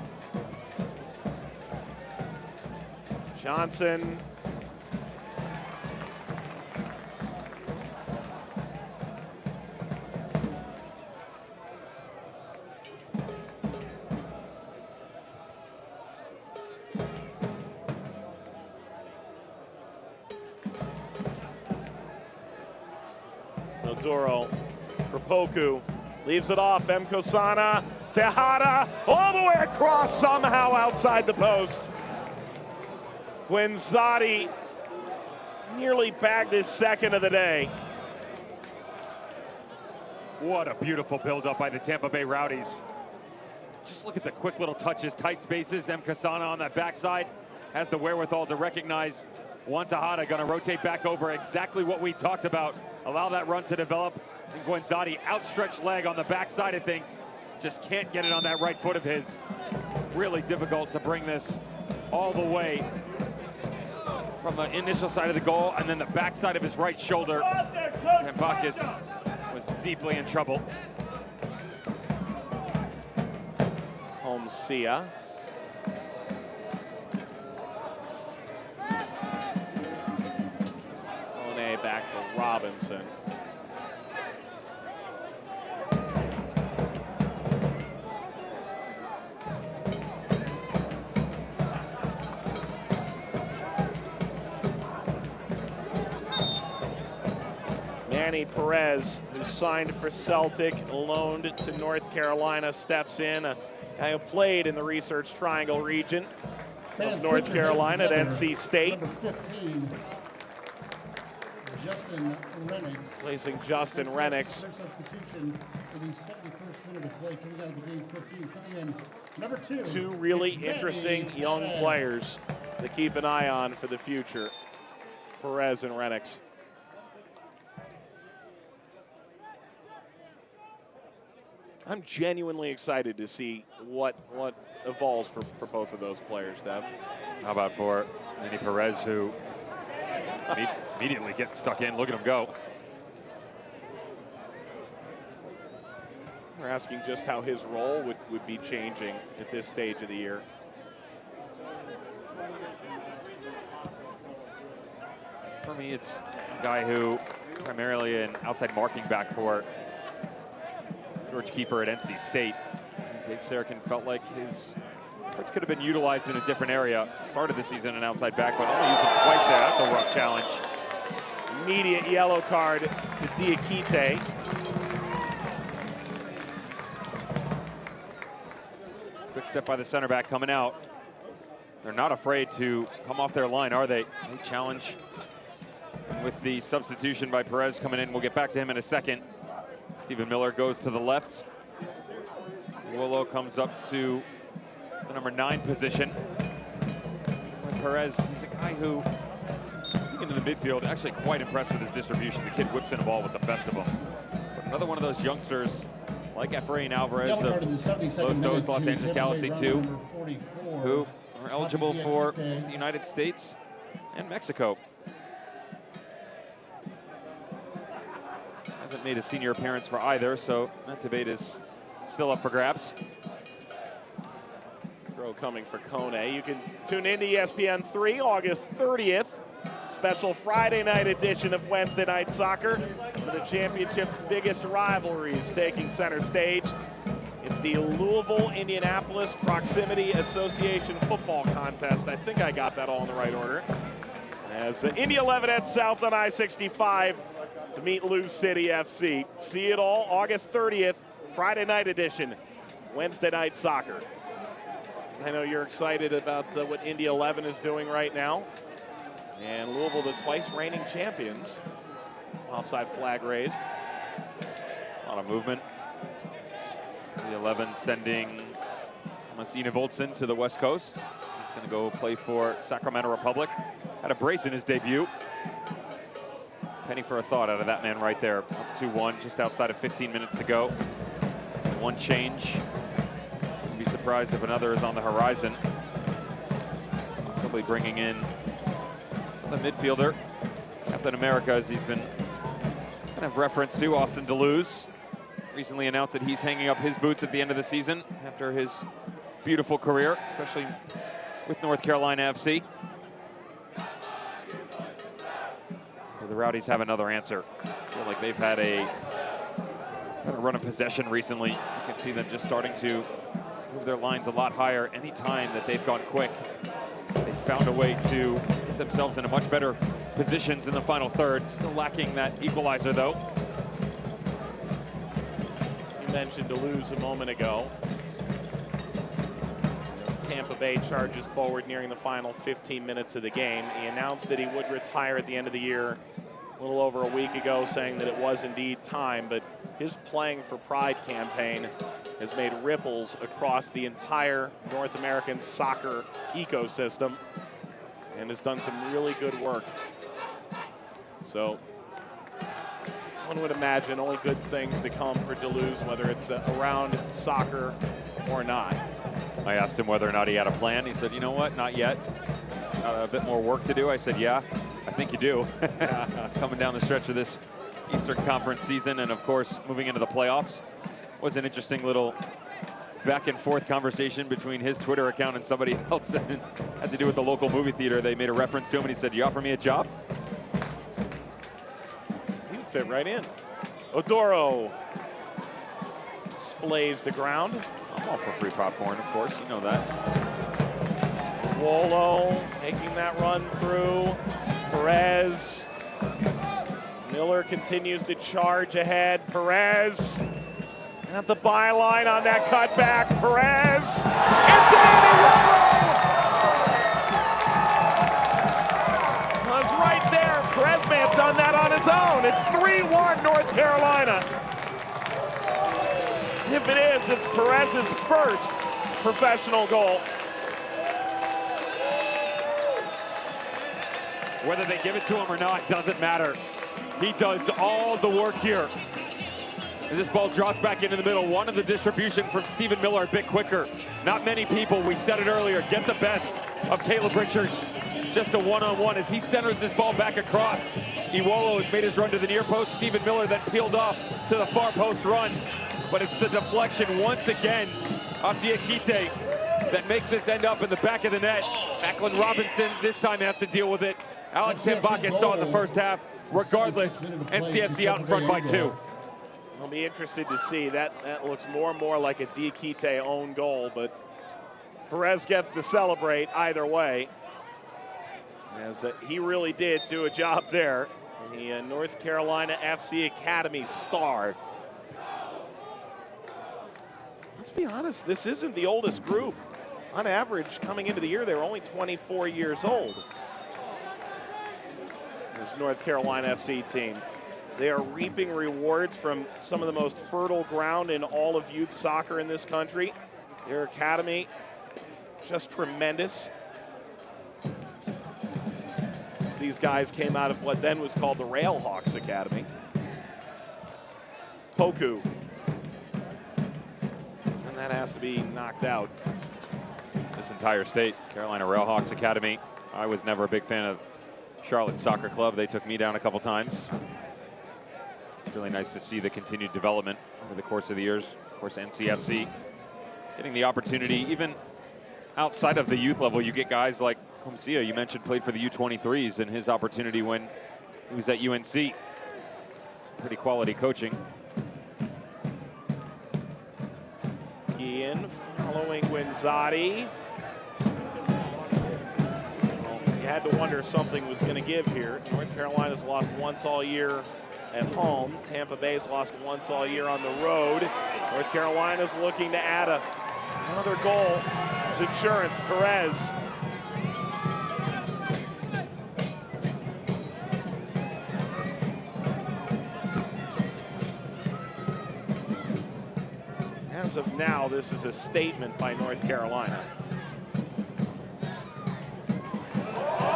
Johnson. Maduro for Poku. Leaves it off. Kasana. Tejada all the way across, somehow outside the post. Guenzati nearly bagged his second of the day. What a beautiful build-up by the Tampa Bay Rowdies. Just look at the quick little touches, tight spaces. M. Kasana on that backside has the wherewithal to recognize Wantahata going to rotate back over, exactly what we talked about. Allow that run to develop. And Guenzati, outstretched leg on the backside of things. Just can't get it on that right foot of his. Really difficult to bring this all the way from the initial side of the goal and then the backside of his right shoulder. Tambakis was deeply in trouble. Holmesia. Kone back to Robinson. Manny Perez, who signed for Celtic, loaned to North Carolina, steps in. A guy who played in the Research Triangle region of North Carolina at NC State. Number 15, Justin Renix. Placing Justin Renix. Substitution for the 71st minute of play coming out of the game 15. Coming in number 2. Two really It's interesting Manny young Perez. players to keep an eye on for the future. Perez and Renix. I'm genuinely excited to see what evolves for both of those players, Dev. How about for Manny Perez, who immediately gets stuck in. Look at him go. We're asking just how his role would be changing at this stage of the year. For me, it's a guy who primarily an outside marking back for George Kiefer at NC State. Dave Sarakin felt like his efforts could have been utilized in a different area. Started the season an outside back, but only used him twice there. That's a rough challenge. Immediate yellow card to Diakite. Quick step by the center back coming out. They're not afraid to come off their line, are they? They challenge with the substitution by Perez coming in. We'll get back to him in a second. Stephen Miller goes to the left. Willow comes up to the number 9 position. And Perez, he's a guy who, into the midfield, actually quite impressed with his distribution. The kid whips in a ball with the best of them. But another one of those youngsters, like Efrain Alvarez of Los Dos, Los Angeles Galaxy 2, who are eligible for the United States and Mexico. Hasn't made a senior appearance for either, so that debate is still up for grabs. Throw coming for Kone. You can tune in to ESPN 3 August 30th. Special Friday night edition of Wednesday Night Soccer. For the championship's biggest rivalries taking center stage. It's the Louisville-Indianapolis Proximity Association Football Contest. I think I got that all in the right order. As Indy 11 heads south on I-65 to meet Lou City FC. See it all August 30th, Friday night edition, Wednesday Night Soccer. I know you're excited about what Indy 11 is doing right now. And Louisville, the twice reigning champions. Offside flag raised. A lot of movement. The 11 sending Thomas Enevoldsen to the West Coast. He's going to go play for Sacramento Republic. Had a brace in his debut. Penny for a thought out of that man right there. Up 2-1, just outside of 15 minutes to go. One change. Wouldn't be surprised if another is on the horizon. Possibly bringing in the midfielder, Captain America, as he's been kind of referenced to, Austin Deleuze. Recently announced that he's hanging up his boots at the end of the season after his beautiful career, especially with North Carolina FC. The Rowdies have another answer. I feel like they've had a run of possession recently. You can see them just starting to move their lines a lot higher. Any time that they've gone quick, they found a way to get themselves into much better positions in the final third. Still lacking that equalizer, though. You mentioned Deleuze a moment ago. As Tampa Bay charges forward nearing the final 15 minutes of the game, he announced that he would retire at the end of the year a little over a week ago saying that it was indeed time, but his Playing for Pride campaign has made ripples across the entire North American soccer ecosystem and has done some really good work. So one would imagine only good things to come for Deleuze, whether it's around soccer or not. I asked him whether or not he had a plan. He said, you know what, not yet. Got a bit more work to do. I said, yeah, I think you do. Coming down the stretch of this Eastern Conference season and, of course, moving into the playoffs. Was an interesting little back and forth conversation between his Twitter account and somebody else, and it had to do with the local movie theater. They made a reference to him and he said, you offer me a job? He fit right in. Odoro splays the ground. I'm all for free popcorn, of course, you know that. Wolo making that run through. Perez. Miller continues to charge ahead. Perez at the byline on that cutback. Perez. It's Andy Wolo! Was right there. Perez may have done that on his own. It's 3-1 North Carolina. If it is, it's Perez's first professional goal. Whether they give it to him or not doesn't matter. He does all the work here. As this ball drops back into the middle, one of the distribution from Stephen Miller a bit quicker. Not many people, we said it earlier, get the best of Caleb Richards. Just a one-on-one as he centers this ball back across. Iwolo has made his run to the near post. Stephen Miller then peeled off to the far post run. But it's the deflection once again of Diakite that makes this end up in the back of the net. Macklin Robinson this time has to deal with it. Alex Tambakis saw in the first half. Regardless, NCFC out in front by 2. I'll be interested to see. That looks more and more like a Diakite own goal, but Perez gets to celebrate either way, as he really did do a job there. The North Carolina FC Academy star. Let's be honest, this isn't the oldest group. On average, coming into the year, they were only 24 years old. This North Carolina FC team. They are reaping rewards from some of the most fertile ground in all of youth soccer in this country. Their academy, just tremendous. These guys came out of what then was called the Railhawks Academy. Poku. And that has to be knocked out. This entire state, Carolina Railhawks Academy. I was never a big fan of Charlotte Soccer Club. They took me down a couple times. It's really nice to see the continued development over the course of the years. Of course, NCFC getting the opportunity, even outside of the youth level, you get guys like Kumsia, you mentioned, played for the U23s, and his opportunity when he was at UNC. Some pretty quality coaching. Ian following Guinzotti. You had to wonder if something was going to give here. North Carolina's lost once all year at home. Tampa Bay's lost once all year on the road. North Carolina's looking to add another goal. It's insurance. Perez. As of now, this is a statement by North Carolina.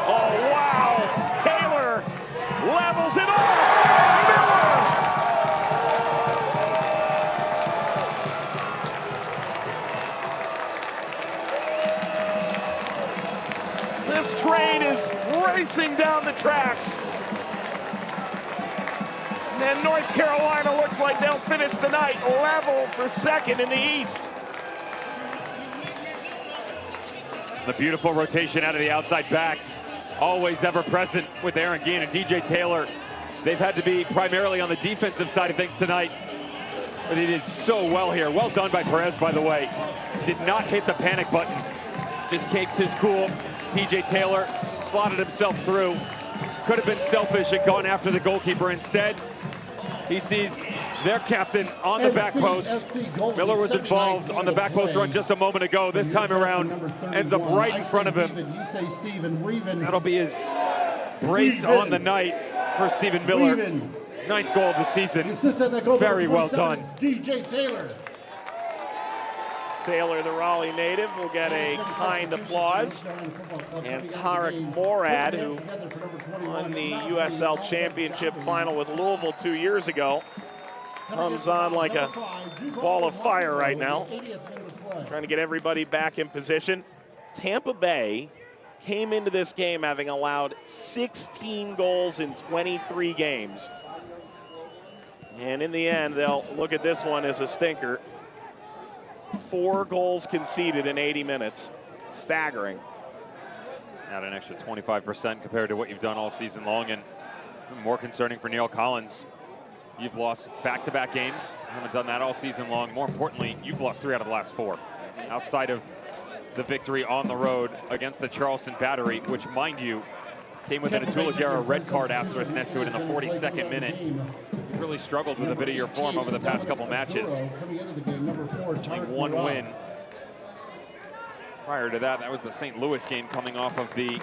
Oh, wow! Taylor levels it off! Miller! This train is racing down the tracks. And North Carolina looks like they'll finish the night level for second in the East. The beautiful rotation out of the outside backs, always ever present with Aaron Gein and DJ Taylor. They've had to be primarily on the defensive side of things tonight, but they did so well here. Well done by Perez, by the way. Did not hit the panic button, just kept his cool. DJ Taylor slotted himself through. Could have been selfish and gone after the goalkeeper instead. He sees their captain on the back post. Miller was involved on the back post run just a moment ago. This time around, ends up right in front of him. That'll be his brace on the night. for Stephen Miller. 9th goal of the season. Very well done. DJ Taylor. Taylor, the Raleigh native, will get a kind applause. And Tarek Morad, who won the USL Championship final with Louisville 2 years ago, comes on like a ball of fire right now, trying to get everybody back in position. Tampa Bay came into this game having allowed 16 goals in 23 games. And in the end, they'll look at this one as a stinker. 4 goals conceded in 80 minutes. Staggering. Add an extra 25% compared to what you've done all season long, and more concerning for Neil Collins. You've lost back-to-back games. Haven't done that all season long. More importantly, you've lost 3 out of the last 4. Outside of the victory on the road against the Charleston Battery, which, mind you, came with an Atulagara red card asterisk next to it in the 42nd minute. You've really struggled with a bit of your form over the past couple matches. Only 1 win. Prior to that, that was the St. Louis game coming off of the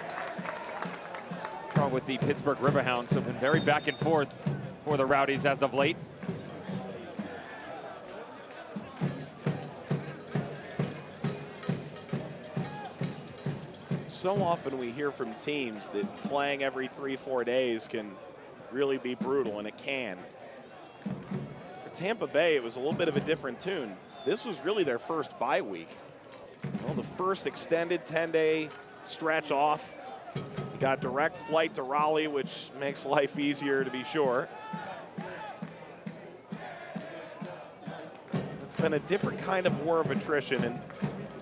draw with the Pittsburgh Riverhounds. So been very back and forth for the Rowdies as of late. So often we hear from teams that playing every 3-4 days can really be brutal, and it can. For Tampa Bay, it was a little bit of a different tune. This was really their first bye week. Well, the first extended 10-day stretch off. You got direct flight to Raleigh, which makes life easier to be sure. It's been a different kind of war of attrition, and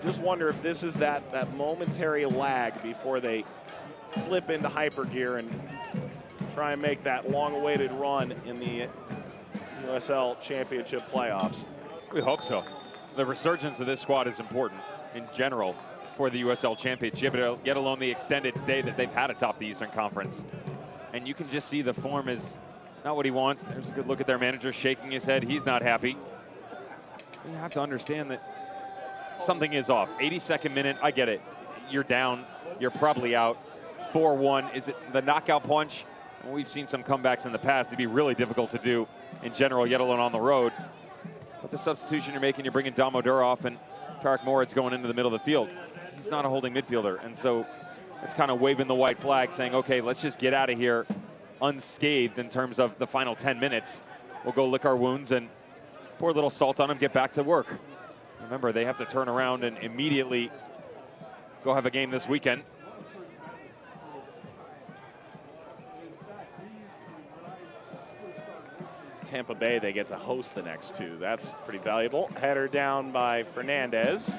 just wonder if this is that momentary lag before they flip into hyper gear and try and make that long-awaited run in the USL Championship playoffs. We hope so. The resurgence of this squad is important in general for the USL Championship, let alone the extended stay that they've had atop the Eastern Conference. And you can just see the form is not what he wants. There's a good look at their manager shaking his head. He's not happy. You have to understand that something is off. 82nd minute, I get it. You're down, you're probably out. 4-1, is it the knockout punch? Well, we've seen some comebacks in the past. It'd be really difficult to do in general, yet alone on the road. But the substitution you're making, you're bringing Damodar off, and Tarek Morad's going into the middle of the field. He's not a holding midfielder, and so it's kind of waving the white flag saying, okay, let's just get out of here unscathed in terms of the final 10 minutes. We'll go lick our wounds and pour a little salt on them, get back to work. Remember, they have to turn around and immediately go have a game this weekend. Tampa Bay, they get to host the next 2. That's pretty valuable. Header down by Fernandez.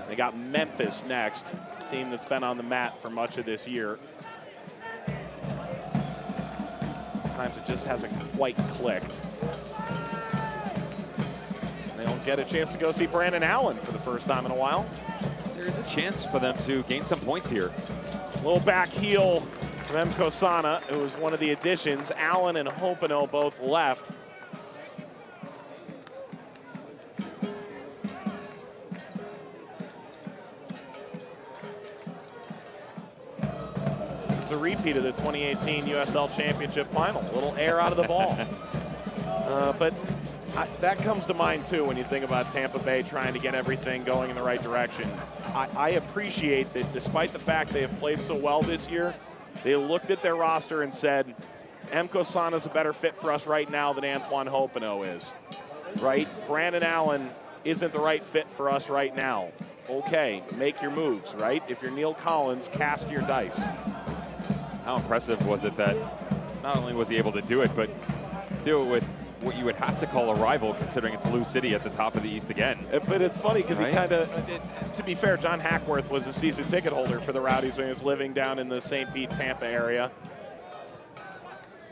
They got Memphis next, a team that's been on the mat for much of this year. Sometimes it just hasn't quite clicked. They'll get a chance to go see Brandon Allen for the first time in a while. There is a chance for them to gain some points here. A little back heel from Emko Sana, who was one of the additions. Allen and Hopino both left. It's a repeat of the 2018 USL Championship final. A little air out of the ball. But that comes to mind too when you think about Tampa Bay trying to get everything going in the right direction. I appreciate that despite the fact they have played so well this year, they looked at their roster and said, Emko Sana's a better fit for us right now than Antoine Hopino is, right? Brandon Allen isn't the right fit for us right now. Okay, make your moves, right? If you're Neil Collins, cast your dice. How impressive was it that not only was he able to do it, but do it with what you would have to call a rival, considering it's Lou City at the top of the East again. But it's funny because right? He kind of, to be fair, John Hackworth was a season ticket holder for the Rowdies when he was living down in the St. Pete, Tampa area.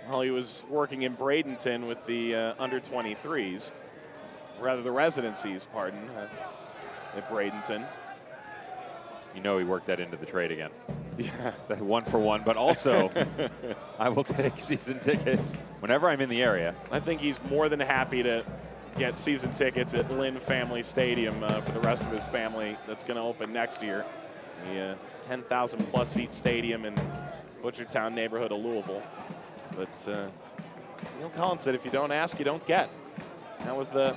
While he was working in Bradenton with the under-23s, rather the residencies, pardon, at Bradenton. You know he worked that into the trade again. Yeah. The 1-for-1, but also I will take season tickets whenever I'm in the area. I think he's more than happy to get season tickets at Lynn Family Stadium for the rest of his family that's going to open next year. The 10,000 plus seat stadium in Butchertown neighborhood of Louisville. But Neil Collins said, if you don't ask, you don't get. That was the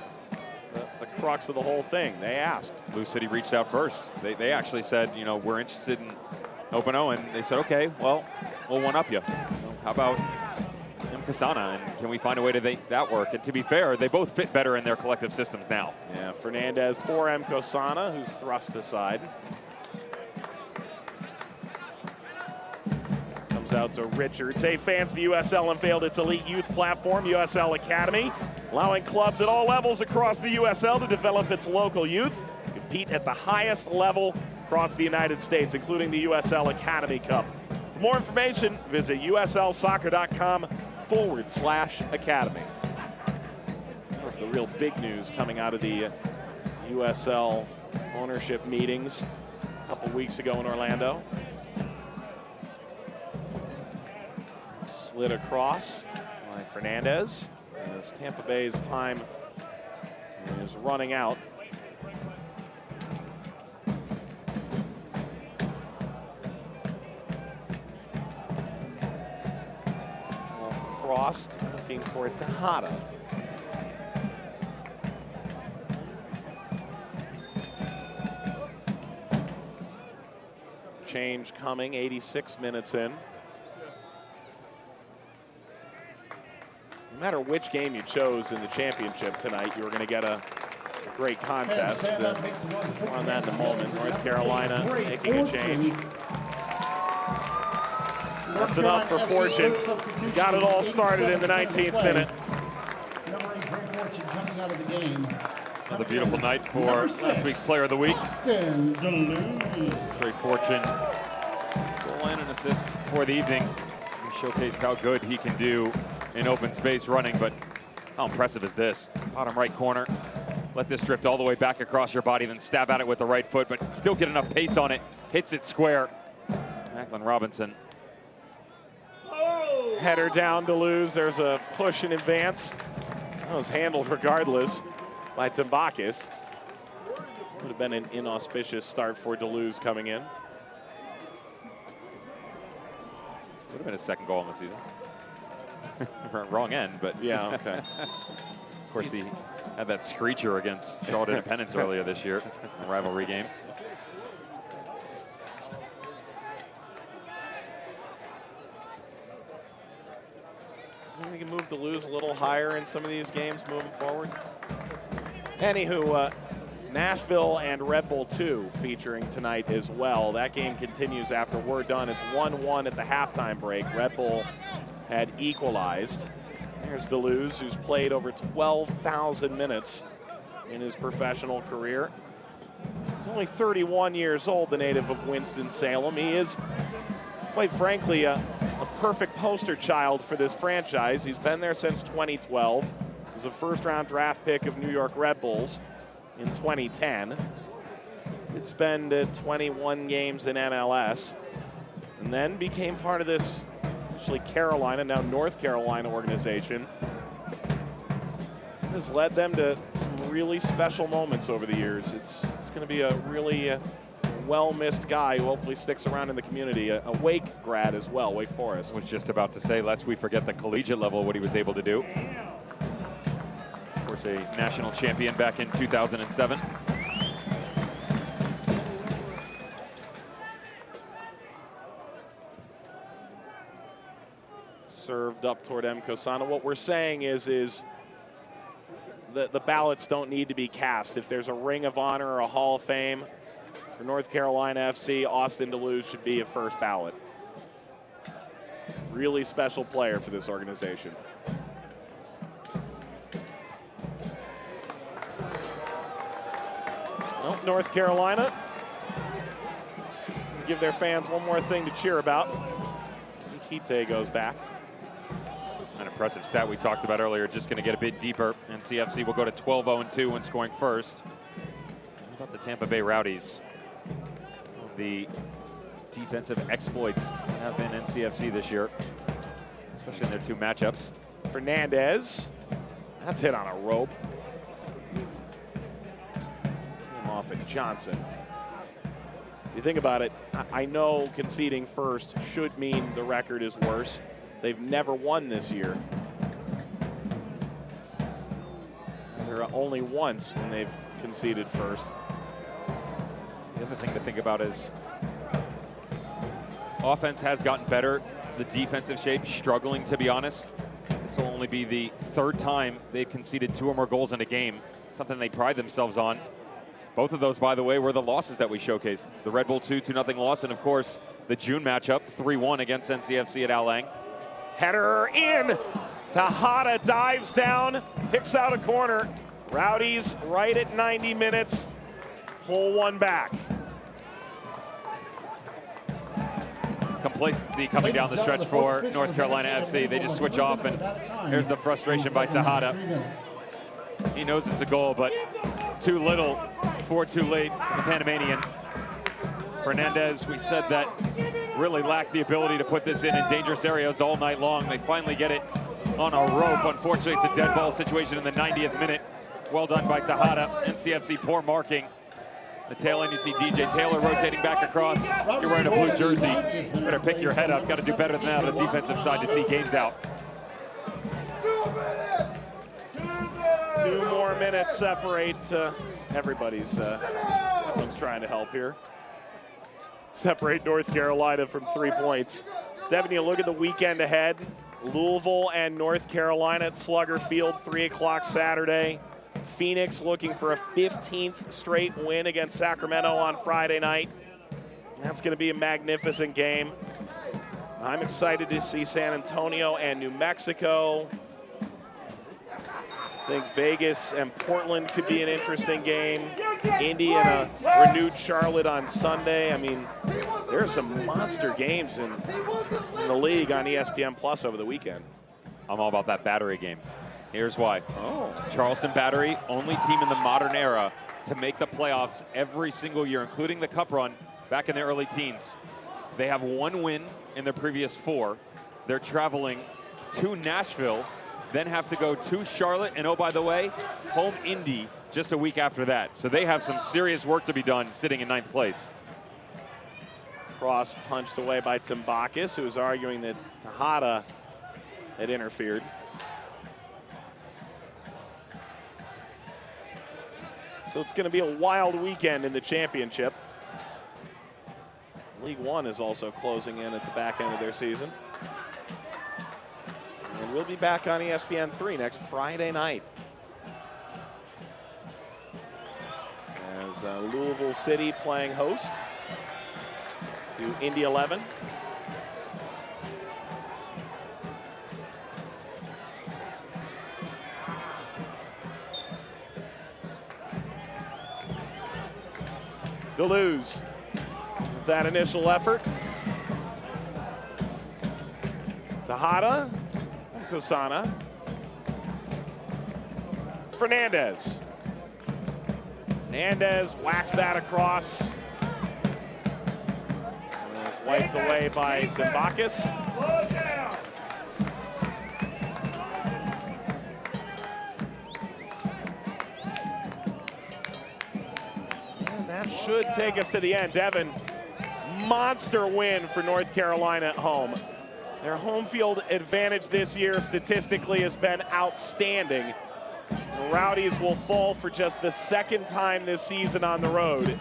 crux of the whole thing. They asked. Blue City reached out first. They actually said, you know, we're interested in Open O, and they said, okay, well, we'll one-up you. How about Kasana, and can we find a way to make that work? And to be fair, they both fit better in their collective systems now. Yeah, Fernandez for Kosana, who's thrust aside. Comes out to Richards. Hey fans, the USL unveiled its elite youth platform, USL Academy, allowing clubs at all levels across the USL to develop its local youth, compete at the highest level across the United States, including the USL Academy Cup. For more information, visit uslsoccer.com/academy. That was the real big news coming out of the USL ownership meetings a couple weeks ago in Orlando. Slid across by Fernandez as Tampa Bay's time is running out. Crossed, looking for Tejada. Change coming, 86 minutes in. No matter which game you chose in the championship tonight, you were going to get a great contest. More on that in a moment. North Carolina making a change. That's enough for Fortune. Got it all started in the 19th minute. Another beautiful night for last week's Player of the Week. Trey Fortune, goal and an assist for the evening. He showcased how good he can do in open space running, but how impressive is this? Bottom right corner. Let this drift all the way back across your body, then stab at it with the right foot, but still get enough pace on it. Hits it square. Macklin Robinson. Header down to lose. There's a push in advance. That was handled regardless by Tambakis. Would have been an inauspicious start for Deleuze coming in. Would have been his second goal in the season. Wrong end, but yeah, okay. Of course, he had that screecher against Charlotte Independence earlier this year, a rivalry game. We can move Deleuze a little higher in some of these games moving forward. Anywho, Nashville and Red Bull 2 featuring tonight as well. That game continues after we're done. It's 1-1 at the halftime break. Red Bull had equalized. There's Deleuze, who's played over 12,000 minutes in his professional career. He's only 31 years old, the native of Winston-Salem. He is, quite frankly, a perfect poster child for this franchise. He's been there since 2012. He was a first-round draft pick of New York Red Bulls in 2010. He'd spent 21 games in MLS and then became part of this actually Carolina, now North Carolina organization. Has led them to some really special moments over the years. It's going to be a really well-missed guy who hopefully sticks around in the community. A Wake grad as well, Wake Forest. I was just about to say, lest we forget the collegiate level, what he was able to do. Of course, a national champion back in 2007. Served up toward Kosana. What we're saying is the ballots don't need to be cast. If there's a Ring of Honor or a Hall of Fame for North Carolina FC, Austin Deleuze should be a first ballot. Really special player for this organization. Well, North Carolina give their fans one more thing to cheer about. Kite goes back. An impressive stat we talked about earlier, just going to get a bit deeper, and CFC will go to 12-0-2 when scoring first. How about the Tampa Bay Rowdies? The defensive exploits have been NCFC this year, especially in their two matchups. Fernandez, that's hit on a rope. Came off at Johnson. You think about it, I know conceding first should mean the record is worse. They've never won this year. They're only once when they've conceded first. The other thing to think about is offense has gotten better. The defensive shape struggling, to be honest. This will only be the third time they've conceded 2 or more goals in a game, something they pride themselves on. Both of those, by the way, were the losses that we showcased. The Red Bull 2-0 loss, and of course, the June matchup, 3-1 against NCFC at Al Lang. Header in. Tejada dives down, picks out a corner. Rowdies right at 90 minutes, pull one back. Complacency coming down the stretch for North Carolina FC. They just switch off, and here's the frustration by Tejada. He knows it's a goal, but too little for too late for the Panamanian. Fernandez, we said that really lacked the ability to put this in dangerous areas all night long. They finally get it on a rope. Unfortunately, it's a dead ball situation in the 90th minute. Well done by Tejada. NCFC poor marking. The tail end, you see DJ Taylor rotating back across. You're wearing a blue jersey. Better pick your head up. Got to do better than that on the defensive side to see games out. 2 more minutes separate. Everyone's trying to help here. Separate North Carolina from 3 points. Devin, you look at the weekend ahead. Louisville and North Carolina at Slugger Field, 3 o'clock Saturday. Phoenix looking for a 15th straight win against Sacramento on Friday night. That's going to be a magnificent game. I'm excited to see San Antonio and New Mexico. I think Vegas and Portland could be an interesting game. Indy and a renewed Charlotte on Sunday. I mean, there are some monster games in the league on ESPN Plus over the weekend. I'm all about that Battery game. Here's why. Oh. Charleston Battery, only team in the modern era to make the playoffs every single year, including the Cup run back in the early teens. They have 1 win in their previous 4. They're traveling to Nashville, then have to go to Charlotte, and oh, by the way, home Indy just a week after that. So they have some serious work to be done sitting in 9th place. Cross punched away by Timbakis, who was arguing that Tejada had interfered. So it's going to be a wild weekend in the championship. League One is also closing in at the back end of their season. And we'll be back on ESPN3 next Friday night. As Louisville City playing host to Indy 11. Deleuze with that initial effort. Tejada, Kosana. Fernandez. Fernandez whacks that across. And it was wiped away by Timbakis. Should take us to the end. Devin, monster win for North Carolina at home. Their home field advantage this year statistically has been outstanding. The Rowdies will fall for just the 2nd time this season on the road.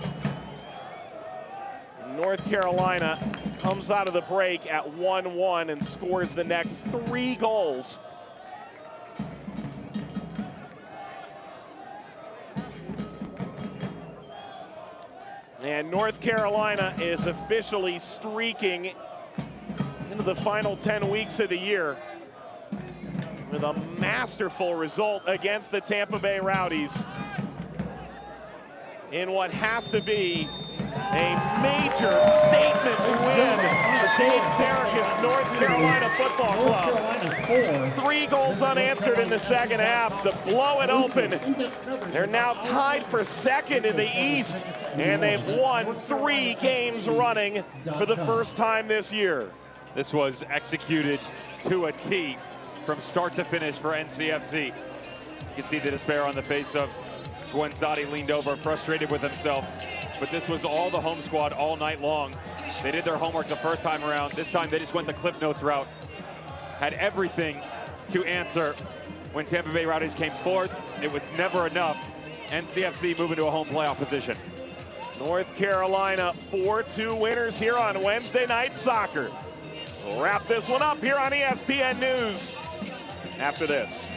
North Carolina comes out of the break at 1-1 and scores the next 3 goals. And North Carolina is officially streaking into the final 10 weeks of the year with a masterful result against the Tampa Bay Rowdies in what has to be a major statement win for Dave Sarik's North Carolina Football Club. 3 goals unanswered in the 2nd half to blow it open. They're now tied for 2nd in the East, and they've won 3 games running for the first time this year. This was executed to a T from start to finish for NCFC. You can see the despair on the face of Guenzati, leaned over, frustrated with himself. But this was all the home squad all night long. They did their homework the first time around. This time they just went the Cliff Notes route. had everything to answer when Tampa Bay Rowdies came fourth. It was never enough. NCFC moving to a home playoff position. North Carolina 4-2 winners here on Wednesday Night Soccer. We'll wrap this one up here on ESPN News after this.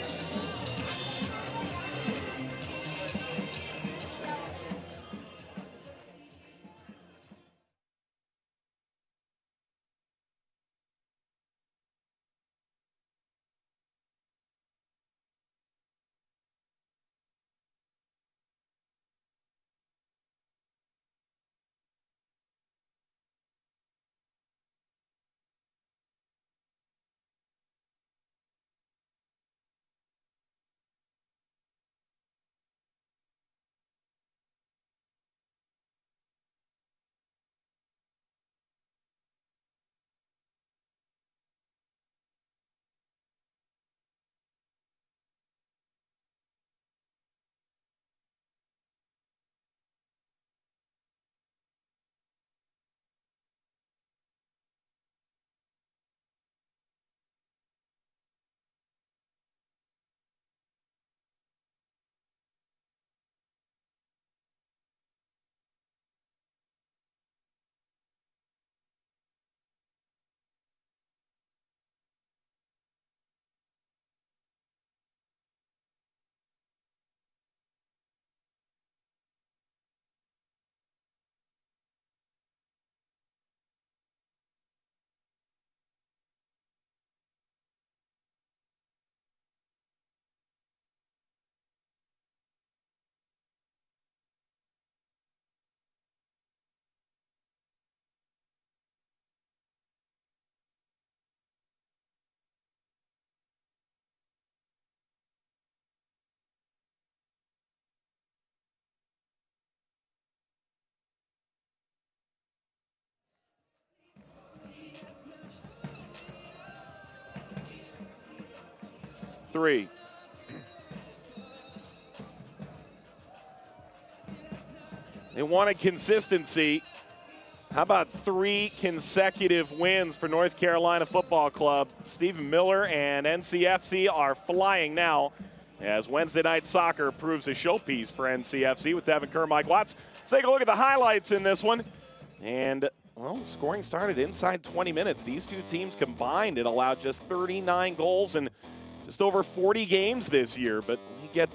Three. They wanted consistency. How about 3 consecutive wins for North Carolina Football Club? Stephen Miller and NCFC are flying now as Wednesday Night Soccer proves a showpiece for NCFC with Devin Kerr, Mike Watts. Let's take a look at the highlights in this one. And, well, scoring started inside 20 minutes. These two teams combined, it allowed just 39 goals in just over 40 games this year, but we get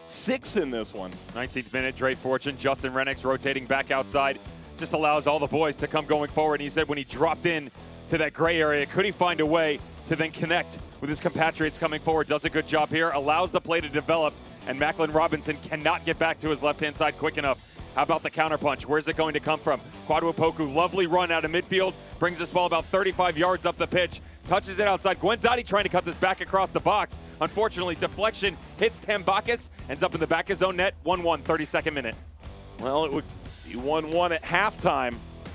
6 in this one. 19th minute, Dre Fortune, Justin Renix rotating back outside. Just allows all the boys to come going forward. And he said when he dropped in to that gray area, could he find a way to then connect with his compatriots coming forward? Does a good job here, allows the play to develop, and Macklin Robinson cannot get back to his left-hand side quick enough. How about the counterpunch? Where's it going to come from? Kwadwopoku, lovely run out of midfield, brings this ball about 35 yards up the pitch, touches it outside. Gwenzati trying to cut this back across the box. Unfortunately, deflection hits Tambakis, ends up in the back of his own net. 1-1, 32nd minute. Well, it would be 1-1 at halftime.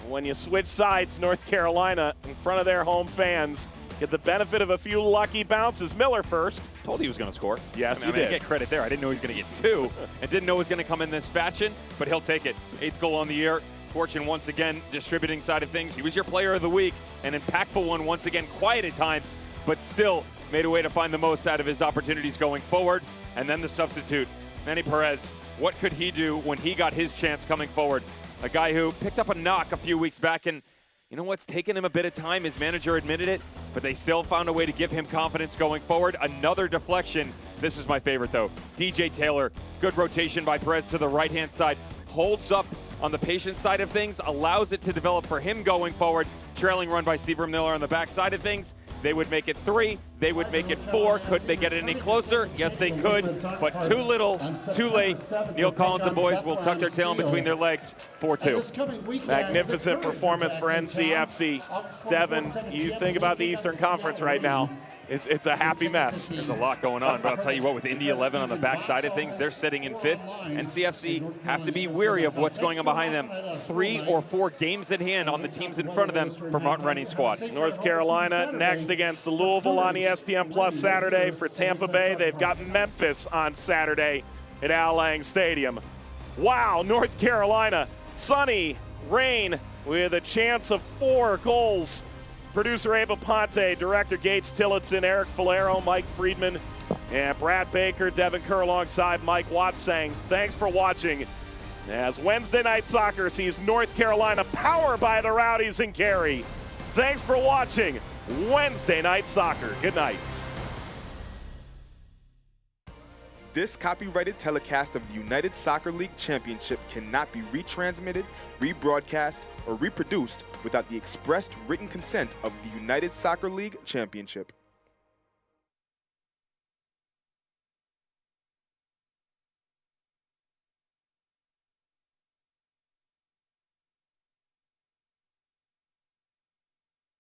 When you switch sides, North Carolina, in front of their home fans, get the benefit of a few lucky bounces. Miller first. Told he was going to score. Yes, I get credit there. I didn't know he was going to get 2 and didn't know he was going to come in this fashion, but he'll take it. 8th goal on the year. Fortune once again distributing side of things. He was your player of the week, an impactful one once again, quiet at times, but still made a way to find the most out of his opportunities going forward. And then the substitute, Manny Perez. What could he do when he got his chance coming forward? A guy who picked up a knock a few weeks back, and you know what's taken him a bit of time? His manager admitted it, but they still found a way to give him confidence going forward. Another deflection. This is my favorite, though. DJ Taylor, good rotation by Perez to the right-hand side. Holds up on the patient side of things, allows it to develop for him going forward. Trailing run by Stephen Miller on the back side of things. They would make it 3. They would make it 4. Could they get it any closer? Yes, they could, but too little, too late. Neil Collins and boys will tuck their tail in between their legs. 4-2. Magnificent performance for NCFC. Devin, you think about the Eastern Conference right now. It's a happy mess. There's a lot going on, but I'll tell you what, with Indy 11 on the backside of things, they're sitting in 5th. NCFC have to be wary of what's going on behind them. 3 or 4 games at hand on the teams in front of them for Martin Rennie's squad. North Carolina next against Louisville on ESPN Plus Saturday. For Tampa Bay, they've got Memphis on Saturday at Al Lang Stadium. Wow, North Carolina, sunny, rain with a chance of 4 goals. Producer Ava Ponte, Director Gage Tillotson, Eric Falero, Mike Friedman, and Brad Baker, Devin Kerr alongside Mike Watts saying thanks for watching as Wednesday Night Soccer sees North Carolina powered by the Rowdies and Cary. Thanks for watching Wednesday Night Soccer. Good night. This copyrighted telecast of the United Soccer League Championship cannot be retransmitted, rebroadcast, or reproduced without the expressed written consent of the United Soccer League Championship.